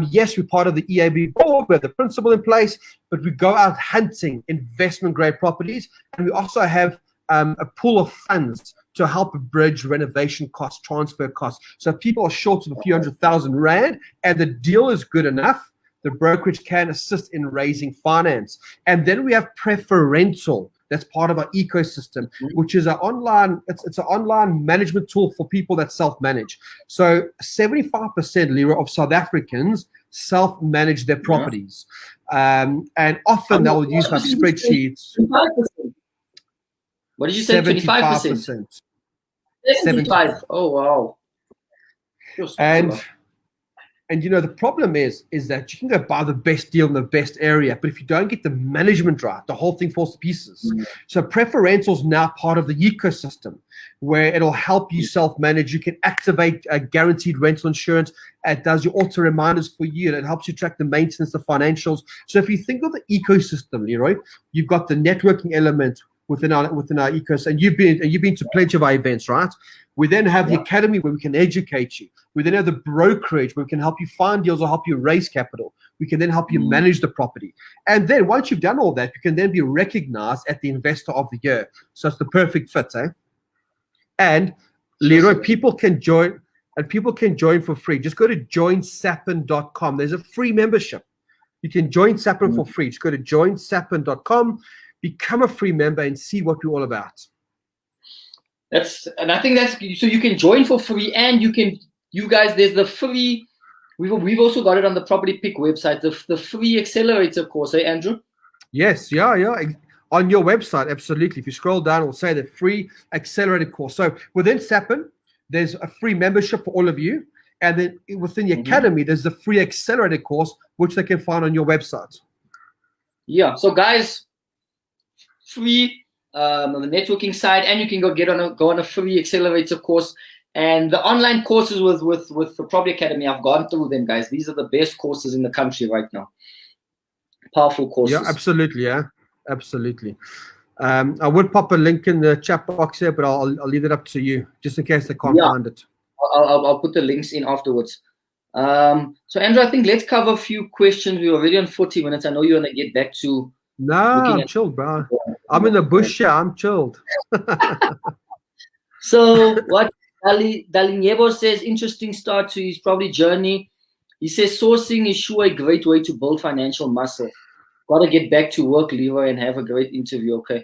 yes, we're part of the EAB board, we have the principal in place, but we go out hunting investment-grade properties, and we also have a pool of funds to help bridge renovation costs, transfer costs. So if people are short of a few $100,000 and the deal is good enough, the brokerage can assist in raising finance. And then we have Preferential. That's part of our ecosystem, which is an online, it's an online management tool for people that self-manage. So 75%, Leroy, of South Africans self-manage their properties. And often they'll use like spreadsheets. 25%. What did you say? 25%? 75%. Oh, wow. And you know, the problem is that you can go buy the best deal in the best area, but if you don't get the management right, the whole thing falls to pieces. So Preferential is now part of the ecosystem where it'll help you self-manage. You can activate a guaranteed rental insurance. It does your auto reminders for you, and it helps you track the maintenance, the financials. So if you think of the ecosystem, Leroy, you've got the networking element within our ecosystem, and you've been to plenty of our events, right? We then have the academy where we can educate you. We then have the brokerage where we can help you find deals or help you raise capital. We can then help you manage the property. And then once you've done all that, you can then be recognized at the Investor of the Year. So it's the perfect fit, eh? And Leroy, people can join for free. Just go to joinsapn.com. There's a free membership. You can join SAPN for free. Just go to joinsapn.com, become a free member, and see what we're all about. And I think that's so you can join for free, and you guys, there's the free. We've also got it on the Property Pick website, the free accelerator course, Andrew? Yes, yeah. On your website, absolutely. If you scroll down, it'll say the free accelerator course. So within SAPN, there's a free membership for all of you, and then within the academy, there's the free accelerator course, which they can find on your website. Yeah. So guys, free on the networking side, and you can go on a free accelerator course. And the online courses with the Property Academy, I've gone through them, guys. These are the best courses in the country right now. Powerful Yeah, courses. absolutely. Yeah, absolutely. I would pop a link in the chat box here, but I'll leave it up to you just in case they can't Yeah, find it. I'll put the links in afterwards. So Andrew, I think let's cover a few questions. We're already on 40 minutes. I know you want to get back to No, looking I'm at. chilled, bro. I'm in the bush here. I'm chilled. So what Dalinyebo says, interesting start to his probably journey. He says sourcing is sure a great way to build financial muscle. Gotta get back to work, Leroy, and have a great interview. Okay.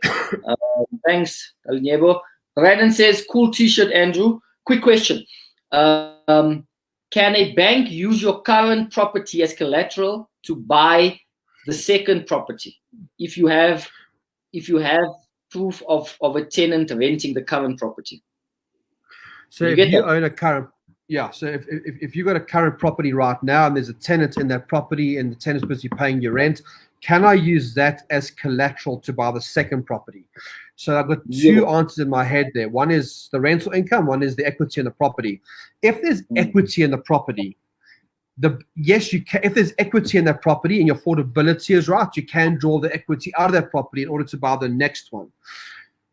Thanks, Dalinyebo. Brandon says, cool t-shirt, Andrew. Quick question. Can a bank use your current property as collateral to buy the second property if you have proof of a tenant renting the current property? So if you own a current, yeah. So if you got a current property right now and there's a tenant in that property and the tenant's busy paying your rent, can I use that as collateral to buy the second property? So I've got two answers in my head there. One is the rental income. One is the equity in the property. If there's equity in the property, yes, you can. If there's equity in that property and your affordability is right, you can draw the equity out of that property in order to buy the next one.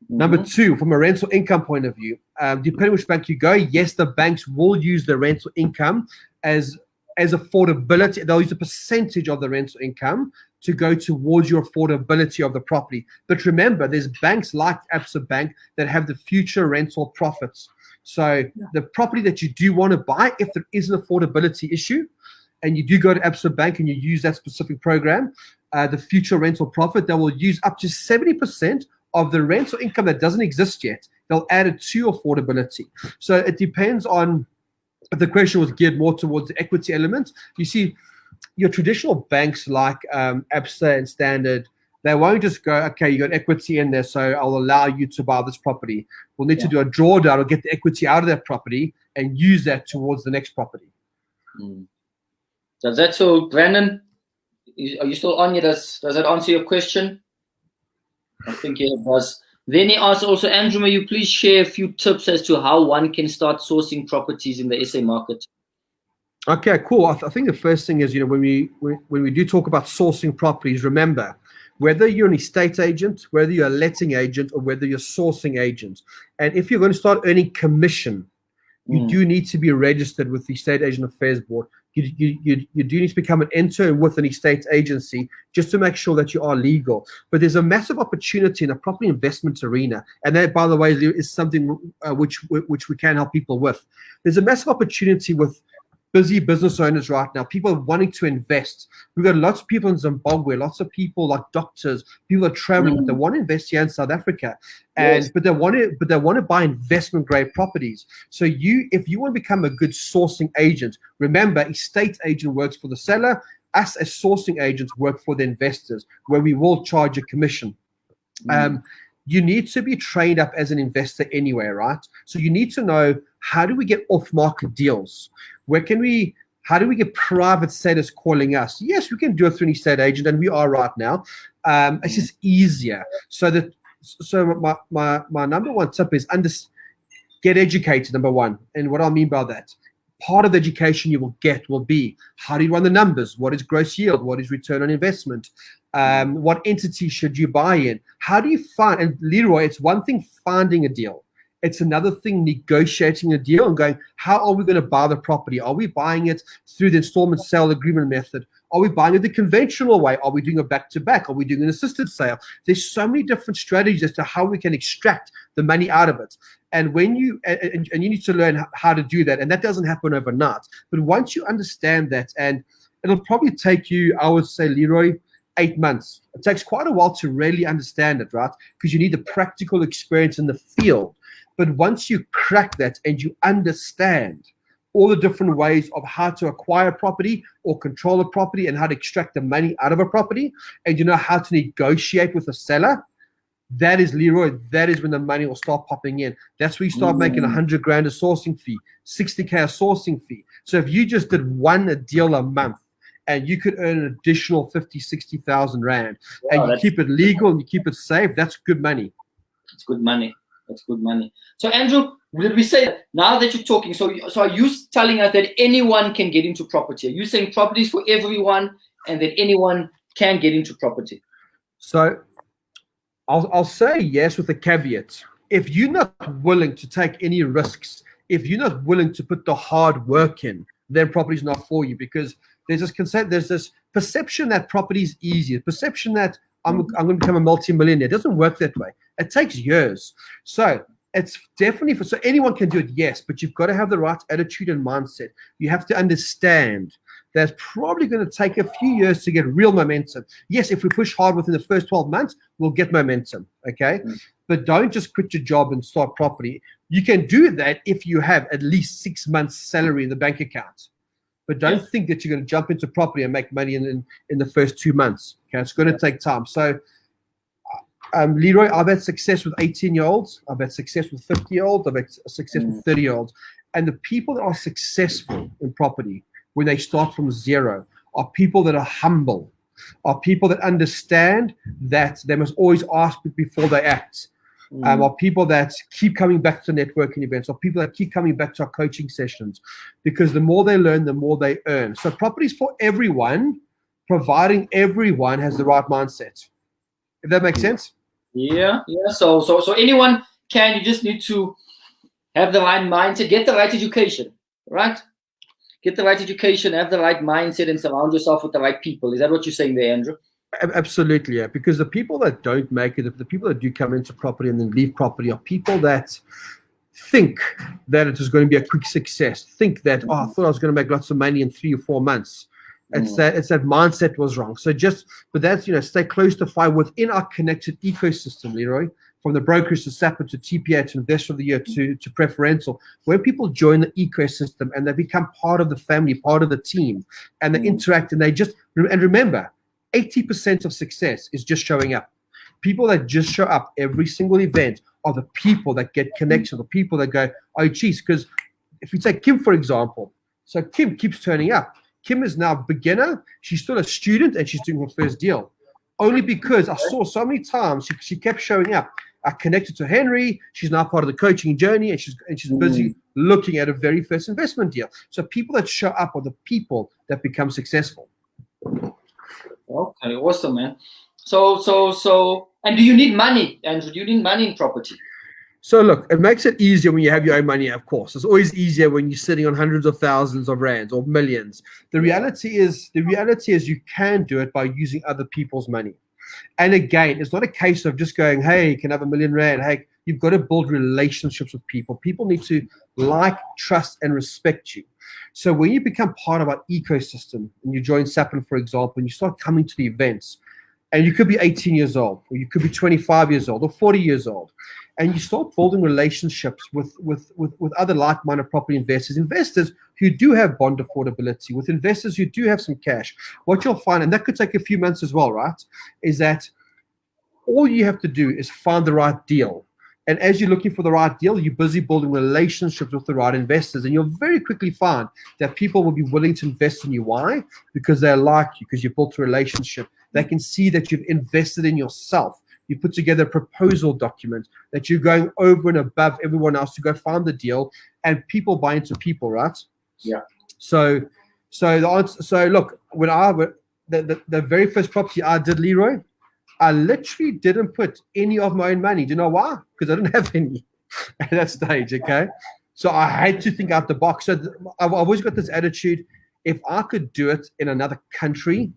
Number two, from a rental income point of view, depending which bank you go, yes, the banks will use the rental income as affordability. They'll use a percentage of the rental income to go towards your affordability of the property. But remember, there's banks like Absa Bank that have the future rental profits. So the property that you do want to buy, if there is an affordability issue, and you do go to Absa Bank and you use that specific program, the future rental profit, they will use up to 70% of the rental income that doesn't exist yet. They'll add it to affordability. So it depends on if the question was geared more towards the equity element. You see, your traditional banks like Absa and Standard, they won't just go, okay, you got equity in there, so I'll allow you to buy this property. We'll need to do a drawdown or get the equity out of that property and use that towards the next property. Does that, so Brandon, are you still on here? Does that answer your question? I think it does. Then he asks also, Andrew, may you please share a few tips as to how one can start sourcing properties in the SA market? Okay, cool. I think the first thing is, when we do talk about sourcing properties, remember, whether you're an estate agent, whether you're a letting agent, or whether you're a sourcing agent, and if you're going to start earning commission, you do need to be registered with the Estate Agent Affairs Board. You do need to become an intern with an estate agency just to make sure that you are legal. But there's a massive opportunity in the property investment arena, and that, by the way, is something which we can help people with. There's a massive opportunity with busy business owners right now, people wanting to invest. We've got lots of people in Zimbabwe, lots of people like doctors, people are traveling, but they want to invest here in South Africa. But they want to buy investment grade properties. So if you want to become a good sourcing agent, remember, estate agent works for the seller. Us as sourcing agents work for the investors, where we will charge a commission. You need to be trained up as an investor anyway, right? So you need to know, how do we get off-market deals? How do we get private sellers calling us? Yes, we can do it through an estate agent, and we are right now. It's just easier. So my number one tip is get educated, number one. And what I mean by that, part of the education you will be, how do you run the numbers? What is gross yield? What is return on investment? What entity should you buy in? How do you find, and Leroy, it's one thing finding a deal. It's another thing negotiating a deal and going, how are we going to buy the property? Are we buying it through the installment sale agreement method? Are we buying it the conventional way? Are we doing a back-to-back? Are we doing an assisted sale? There's so many different strategies as to how we can extract the money out of it. And when you need to learn how to do that, and that doesn't happen overnight. But once you understand that, and it'll probably take you, I would say, Leroy, 8 months. It takes quite a while to really understand it, right? Because you need the practical experience in the field. But once you crack that and you understand all the different ways of how to acquire property or control a property and how to extract the money out of a property, and you know how to negotiate with a seller, that is, Leroy, that is when the money will start popping in. That's where you start making 100 grand a sourcing fee, 60K a sourcing fee. So if you just did one deal a month and you could earn an additional 50, 60,000 rand, Wow, and you keep it legal and you keep it safe. That's good money. It's good money. That's good money. So Andrew, did we say that now that you're talking? So are you telling us that anyone can get into property? Are you saying property is for everyone, and that anyone can get into property? So I'll say yes with a caveat. If you're not willing to take any risks, if you're not willing to put the hard work in, then property is not for you, because there's this concept, there's this perception that property is easy, perception that I'm going to become a multi-millionaire. It doesn't work that way. It takes years. So it's definitely so anyone can do it, yes, but you've got to have the right attitude and mindset. You have to understand that's probably going to take a few years to get real momentum. Yes, if we push hard within the first 12 months, we'll get momentum, okay? But don't just quit your job and start property. You can do that if you have at least 6 months' salary in the bank account. But don't think that you're going to jump into property and make money in the first 2 months. Okay, it's going to take time. So, Leroy, I've had success with 18-year-olds. I've had success with 50-year-olds. I've had success with 30-year-olds. And the people that are successful in property when they start from zero are people that are humble, are people that understand that they must always ask before they act. Are people that keep coming back to networking events, or people that keep coming back to our coaching sessions, because the more they learn, the more they earn. So property is for everyone, providing everyone has the right mindset. If that makes sense? Yeah. So anyone can. You just need to have the right mindset, get the right education, right? Get the right education, have the right mindset, and surround yourself with the right people. Is that what you're saying there, Andrew? Absolutely, yeah. Because the people that don't make it, the people that do come into property and then leave property, are people that think that it is going to be a quick success. Think that, I thought I was going to make lots of money in 3 or 4 months. It's that mindset was wrong. So but that's, stay close to fire within our connected ecosystem, Leroy. From the brokers to SAPA to TPA to Investor of the Year to preferential, where people join the ecosystem and they become part of the family, part of the team, and they interact, and and remember, 80% of success is just showing up. People that just show up every single event are the people that get connection, the people that go, oh, geez, because if you take Kim, for example, so Kim keeps turning up. Kim is now a beginner. She's still a student, and she's doing her first deal. Only because I saw so many times she kept showing up. I connected to Henry. She's now part of the coaching journey, and she's busy looking at her very first investment deal. So people that show up are the people that become successful. Okay, awesome, man. So, and do you need money, Andrew? Do you need money in property? So look, it makes it easier when you have your own money, of course. It's always easier when you're sitting on hundreds of thousands of rands or millions. The reality is you can do it by using other people's money. And again, it's not a case of just going, hey, you can have R1 million. Hey, you've got to build relationships with people. People need to like, trust, and respect you. So when you become part of our ecosystem and you join SAPN, for example, and you start coming to the events, and you could be 18 years old, or you could be 25 years old, or 40 years old, and you start building relationships with other like-minded property investors who do have bond affordability, with investors who do have some cash. What you'll find, and that could take a few months as well, right, is that all you have to do is find the right deal. And as you're looking for the right deal, you're busy building relationships with the right investors. And you'll very quickly find that people will be willing to invest in you. Why? Because they like you, because you've built a relationship. They can see that you've invested in yourself. You put together a proposal document, that you're going over and above everyone else to go find the deal, and people buy into people, right? Yeah. So look, when the very first property I did, Leroy, I literally didn't put any of my own money. Do you know why? Because I didn't have any at that stage, okay? So I had to think out the box. So I've always got this attitude, if I could do it in another country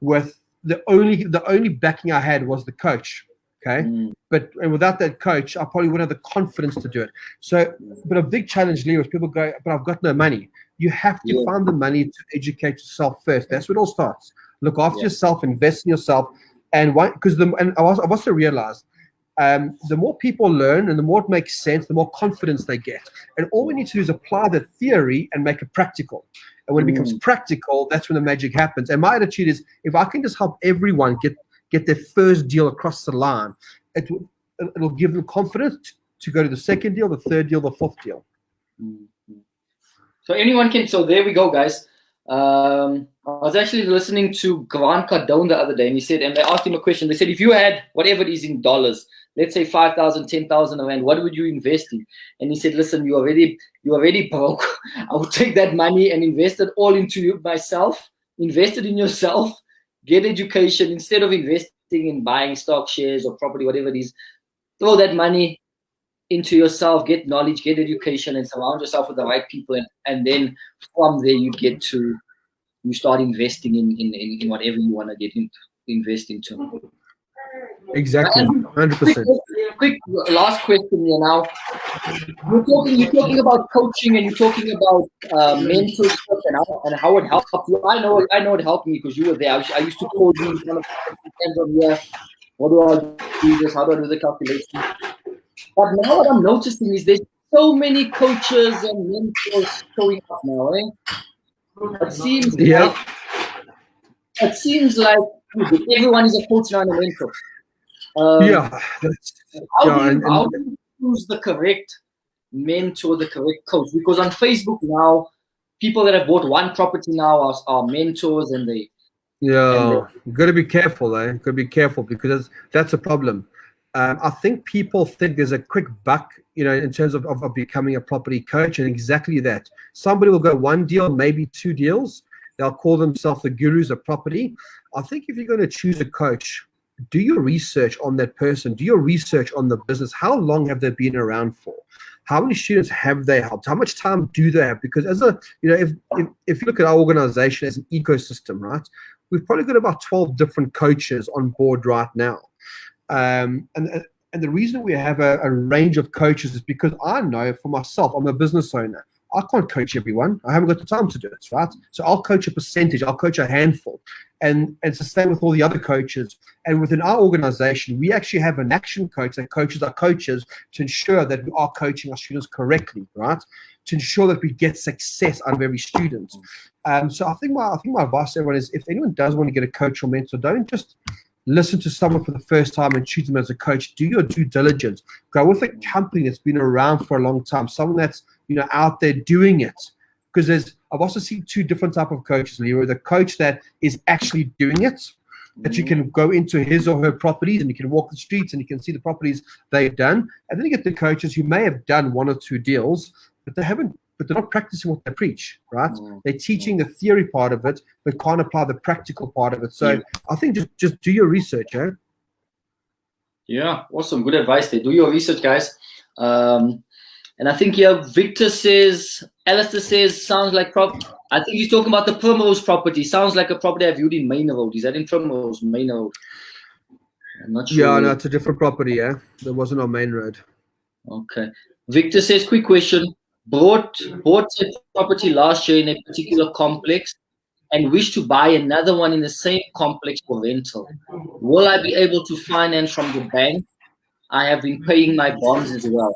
with the only backing I had was the coach, okay? And without that coach, I probably wouldn't have the confidence to do it. So, but a big challenge, Leo, is people go, but I've got no money. You have to find the money to educate yourself first. That's where it all starts. Look after yourself, invest in yourself. And why? Because I've also realized the more people learn and the more it makes sense, the more confidence they get. And all we need to do is apply the theory and make it practical. And when it becomes practical, that's when the magic happens. And my attitude is, if I can just help everyone get their first deal across the line, it'll give them confidence to go to the second deal, the third deal, the fourth deal. So anyone can. So there we go, guys. I was actually listening to Grant Cardone the other day, and he said, and they asked him a question. They said, if you had whatever it is in dollars, let's say 5,000, 10,000 rand, what would you invest in? And he said, listen, you're already broke. I would take that money and invest it all into myself, invest it in yourself, get education instead of investing in buying stock, shares, or property, whatever it is. Throw that money into yourself, get knowledge, get education, and surround yourself with the right people. And then from there, you start investing in whatever you want to invest into. Exactly, 100%. Quick last question here now. You're talking about coaching, and you're talking about mentorship and how it helped you. I know it helped me because you were there. I used to call you kind of from here. What do I do this? How do I do the calculation? But now what I'm noticing is there's so many coaches and mentors showing up now. It seems like everyone is a coach now and a mentor. How do you choose the correct mentor, the correct coach? Because on Facebook now, people that have bought one property now are mentors, and they. Yeah, you got to be careful, Got to be careful because that's a problem. I think people think there's a quick buck, in terms of becoming a property coach, and exactly that. Somebody will go one deal, maybe two deals. They'll call themselves the gurus of property. I think if you're going to choose a coach, do your research on that person. Do your research on the business. How long have they been around for? How many students have they helped? How much time do they have? Because if you look at our organization as an ecosystem, right, we've probably got about 12 different coaches on board right now. And the reason we have a range of coaches is because I know for myself, I'm a business owner. I can't coach everyone. I haven't got the time to do it, right? So I'll coach a percentage. I'll coach a handful. And it's the same with all the other coaches. And within our organization, we actually have an action coach that coaches our coaches to ensure that we are coaching our students correctly, right? To ensure that we get success out of every student. So I think my advice to everyone is, if anyone does want to get a coach or mentor, don't just listen to someone for the first time and choose them as a coach. Do your due diligence. Go with a company that's been around for a long time, someone that's out there doing it. Because I've also seen two different type of coaches, Leroy. The coach that is actually doing it, that you can go into his or her properties and you can walk the streets and you can see the properties they've done. And then you get the coaches who may have done one or two deals, but they're not practicing what they preach, right? They're teaching the theory part of it, but can't apply the practical part of it. So I think just do your research, Yeah, awesome. Good advice there. Do your research, guys. And I think Alistair says, sounds like I think he's talking about the Primrose property. Sounds like a property I viewed in Main Road. Is that in Primrose, Main Road? I'm not sure. Yeah, no, it's a different property, There wasn't on Main Road. Okay. Victor says, quick question. Bought a property last year in a particular complex and wish to buy another one in the same complex for rental. Will I be able to finance from the bank? I have been paying my bonds as well.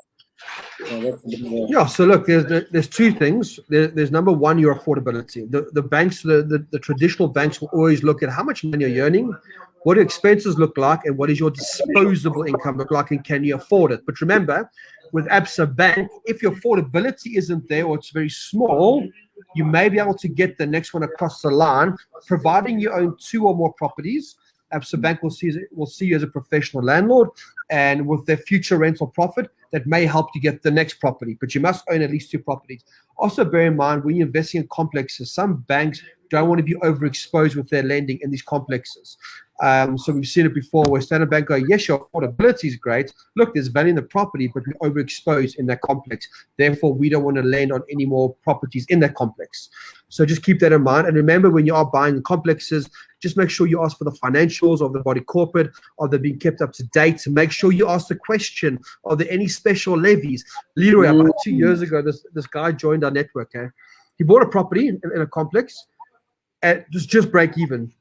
So look, there's two things. There's number one, your affordability. The banks, the traditional banks will always look at how much money you're earning, what your expenses look like, and what is your disposable income look like, and can you afford it? But remember, with Absa Bank, if your affordability isn't there or it's very small, you may be able to get the next one across the line, providing you own two or more properties. Absa Bank will see you as a professional landlord, and with their future rental profit, that may help you get the next property. But you must own at least two properties. Also, bear in mind, when you're investing in complexes, some banks don't want to be overexposed with their lending in these complexes. So we've seen it before where Standard Bank go, yes, your affordability is great. Look, there's value in the property, but we're overexposed in that complex. Therefore, we don't want to lend on any more properties in that complex. So just keep that in mind. And remember, when you are buying complexes, just make sure you ask for the financials of the body corporate. Are they being kept up to date? Make sure you ask the question, are there any special levies? Leroy, about 2 years ago, this guy joined our network. He bought a property in a complex, and it was just break even.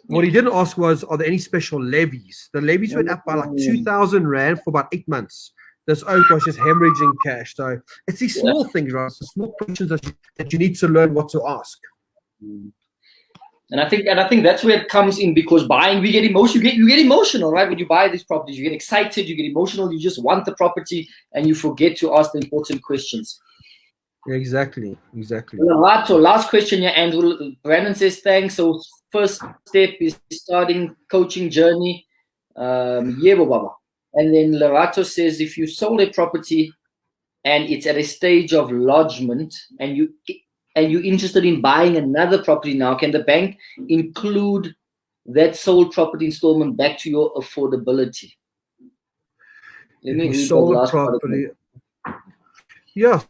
What he didn't ask was, are there any special levies? The levies went up by like 2,000 Rand for about 8 months. This oak was just hemorrhaging cash. So it's these small things, right? It's the small questions that you need to learn what to ask. And I think that's where it comes in, because buying, we get emotional. You get emotional, right? When you buy these properties, you get excited, you get emotional, you just want the property, and you forget to ask the important questions. Exactly. Right, so last question here, Andrew. Brandon says thanks. So first step is starting coaching journey. Yeah, Baba. And then Larato says if you sold a property and it's at a stage of lodgement and you're interested in buying another property now, can the bank include that sold property installment back to your affordability? Let If me you read that sold a last part property, again. yeah.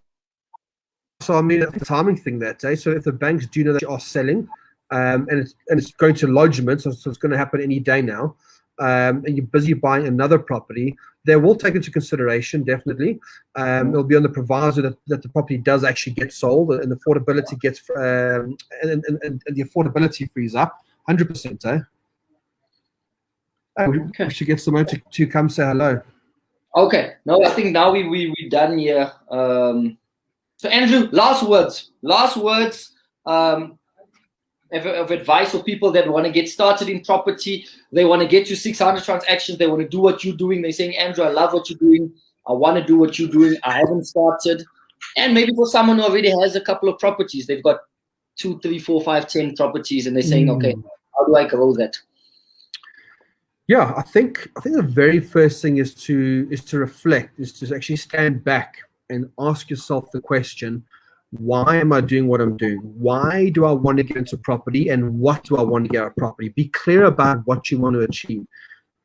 So I mean, it's a timing thing that day. So if the banks do know that you are selling, and it's going to lodgement, so it's going to happen any day now, and you're busy buying another property, they will take into consideration definitely. It'll be on the proviso that the property does actually get sold and the affordability gets and the affordability frees up 100%. We should get someone to come say hello. Okay. No, I think now we done here. So Andrew, last words. Last words of advice for people that want to get started in property. They want to get to 600 transactions. They want to do what you're doing. They're saying, Andrew, I love what you're doing. I want to do what you're doing. I haven't started. And maybe for someone who already has a couple of properties, they've got 2, 3, 4, 5, 10 properties, and they're saying, okay, how do I grow that? Yeah, I think the very first thing is to reflect, is to actually stand back and ask yourself the question, why am I doing what I'm doing? Why do I want to get into property, and what do I want to get out of property? Be clear about what you want to achieve.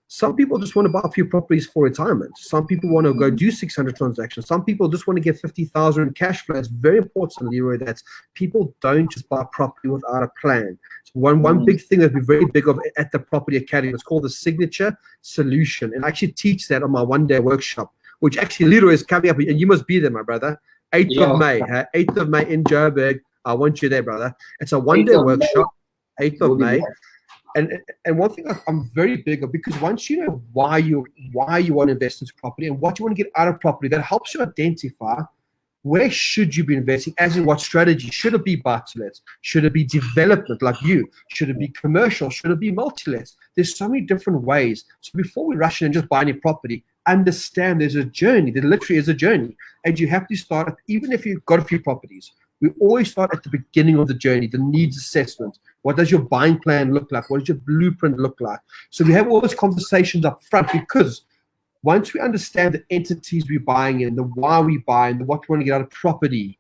Some people just want to buy a few properties for retirement. Some people want to go do 600 transactions. Some people just want to get 50,000 in cash flow. It's very important, Leroy, that people don't just buy property without a plan. So one big thing that we're very big of at the Property Academy is called the signature solution. And I actually teach that on my one-day workshop, which actually Leroy is coming up, and you must be there, my brother. 8th of May, 8th of May in Joburg. I want you there, brother. It's a one-day workshop, 8th of May. And one thing I'm very big of, because once you know why you want to invest into property and what you want to get out of property, that helps you identify where should you be investing, as in what strategy. Should it be buy-to-lets? Should it be development like you? Should it be commercial? Should it be multi-lets? There's so many different ways. So before we rush in and just buy any property, understand there's a journey. There literally is a journey. And you have to start, even if you've got a few properties, we always start at the beginning of the journey, the needs assessment. What does your buying plan look like? What does your blueprint look like? So we have all those conversations up front, because once we understand the entities we're buying in, the why we buy, and what we want to get out of property,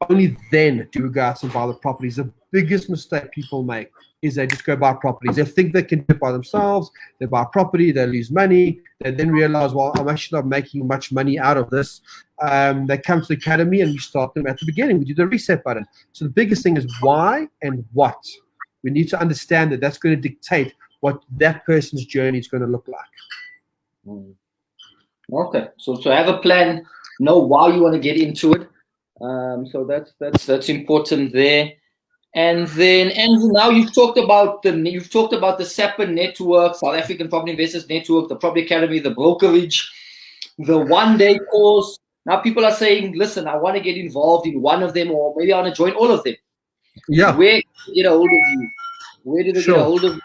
only then do we go out and buy the properties. The biggest mistake people make is they just go buy properties. They think they can do it by themselves. They buy property, they lose money. They then realize, well, I'm actually not making much money out of this. They come to the academy and we start them at the beginning. We do the reset button. So the biggest thing is why and what. We need to understand that that's going to dictate what that person's journey is going to look like. Okay, so have a plan, know why you want to get into it. So that's important there. And then, Andrew, now you've talked about the SAPA network, South African Property Investors Network, the Property Academy, the brokerage, the one-day course. Now people are saying, listen, I want to get involved in one of them, or maybe I want to join all of them. Yeah. Where do they get a hold of you? Where do they get a hold of you?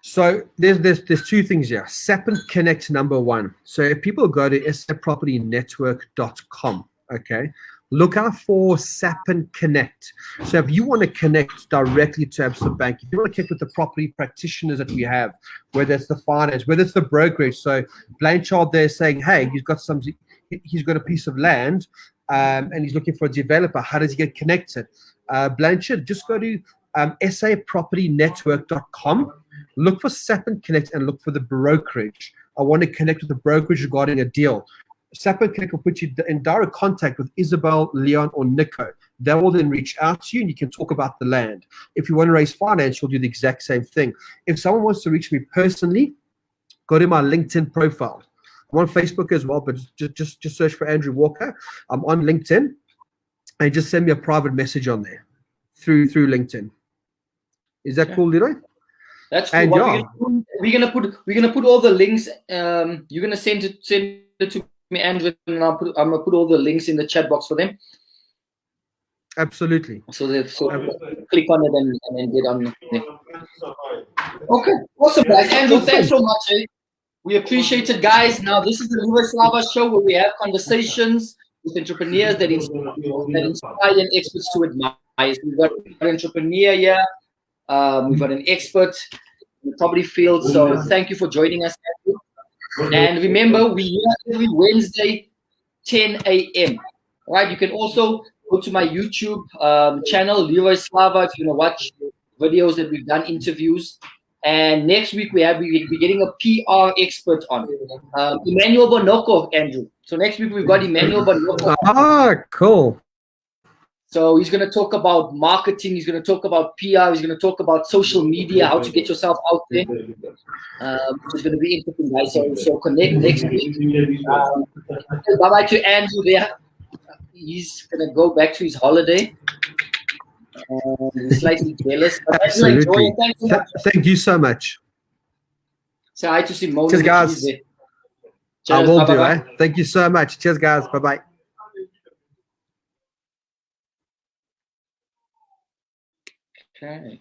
So there's two things here. SAP and Connect, number one. So if people go to sapropertynetwork.com, okay, look out for SAP and Connect. So if you want to connect directly to Absa Bank, if you want to connect with the property practitioners that we have, whether it's the finance, whether it's the brokerage. So Blanchard there saying, hey, he's got a piece of land, and he's looking for a developer. How does he get connected? Blanchard, just go to sapropertynetwork.com. Look for SAP and Connect and look for the brokerage. I want to connect with the brokerage regarding a deal. SAP and Connect will put you in direct contact with Isabel, Leon, or Nico. They will then reach out to you and you can talk about the land. If you want to raise finance, you'll do the exact same thing. If someone wants to reach me personally, go to my LinkedIn profile. I'm on Facebook as well, but just search for Andrew Walker. I'm on LinkedIn, and just send me a private message on there through LinkedIn. Is that cool, Leroy? That's cool. We're gonna put all the links. You're gonna send it to me, Andrew, and I'm gonna put all the links in the chat box for them. Absolutely. So click on it and get on there. Okay, awesome, guys. Andrew, thanks so much. We appreciate it, guys. Now this is the Leroy Slava show where we have conversations with entrepreneurs that inspire and experts to admire. So we've got an entrepreneur here. We've got an expert in the property field. So thank you for joining us, Andrew. And remember, we are every Wednesday, 10 a.m. All right, you can also go to my YouTube channel, Leroy Slava, if you want to watch videos that we've done, interviews. And next week we're getting a PR expert on, Emmanuel Bonoko, Andrew. So next week we've got Emmanuel Bonoko. Ah, cool. So he's going to talk about marketing. He's going to talk about PR. He's going to talk about social media, how to get yourself out there. It's going to be interesting, guys. So connect next week. Bye-bye to Andrew there. He's going to go back to his holiday. He's slightly jealous. Absolutely. Thank you so much. Say hi to Simone. Cheers, guys. Cheers, I will do, eh? Thank you so much. Cheers, guys. Bye-bye. Okay.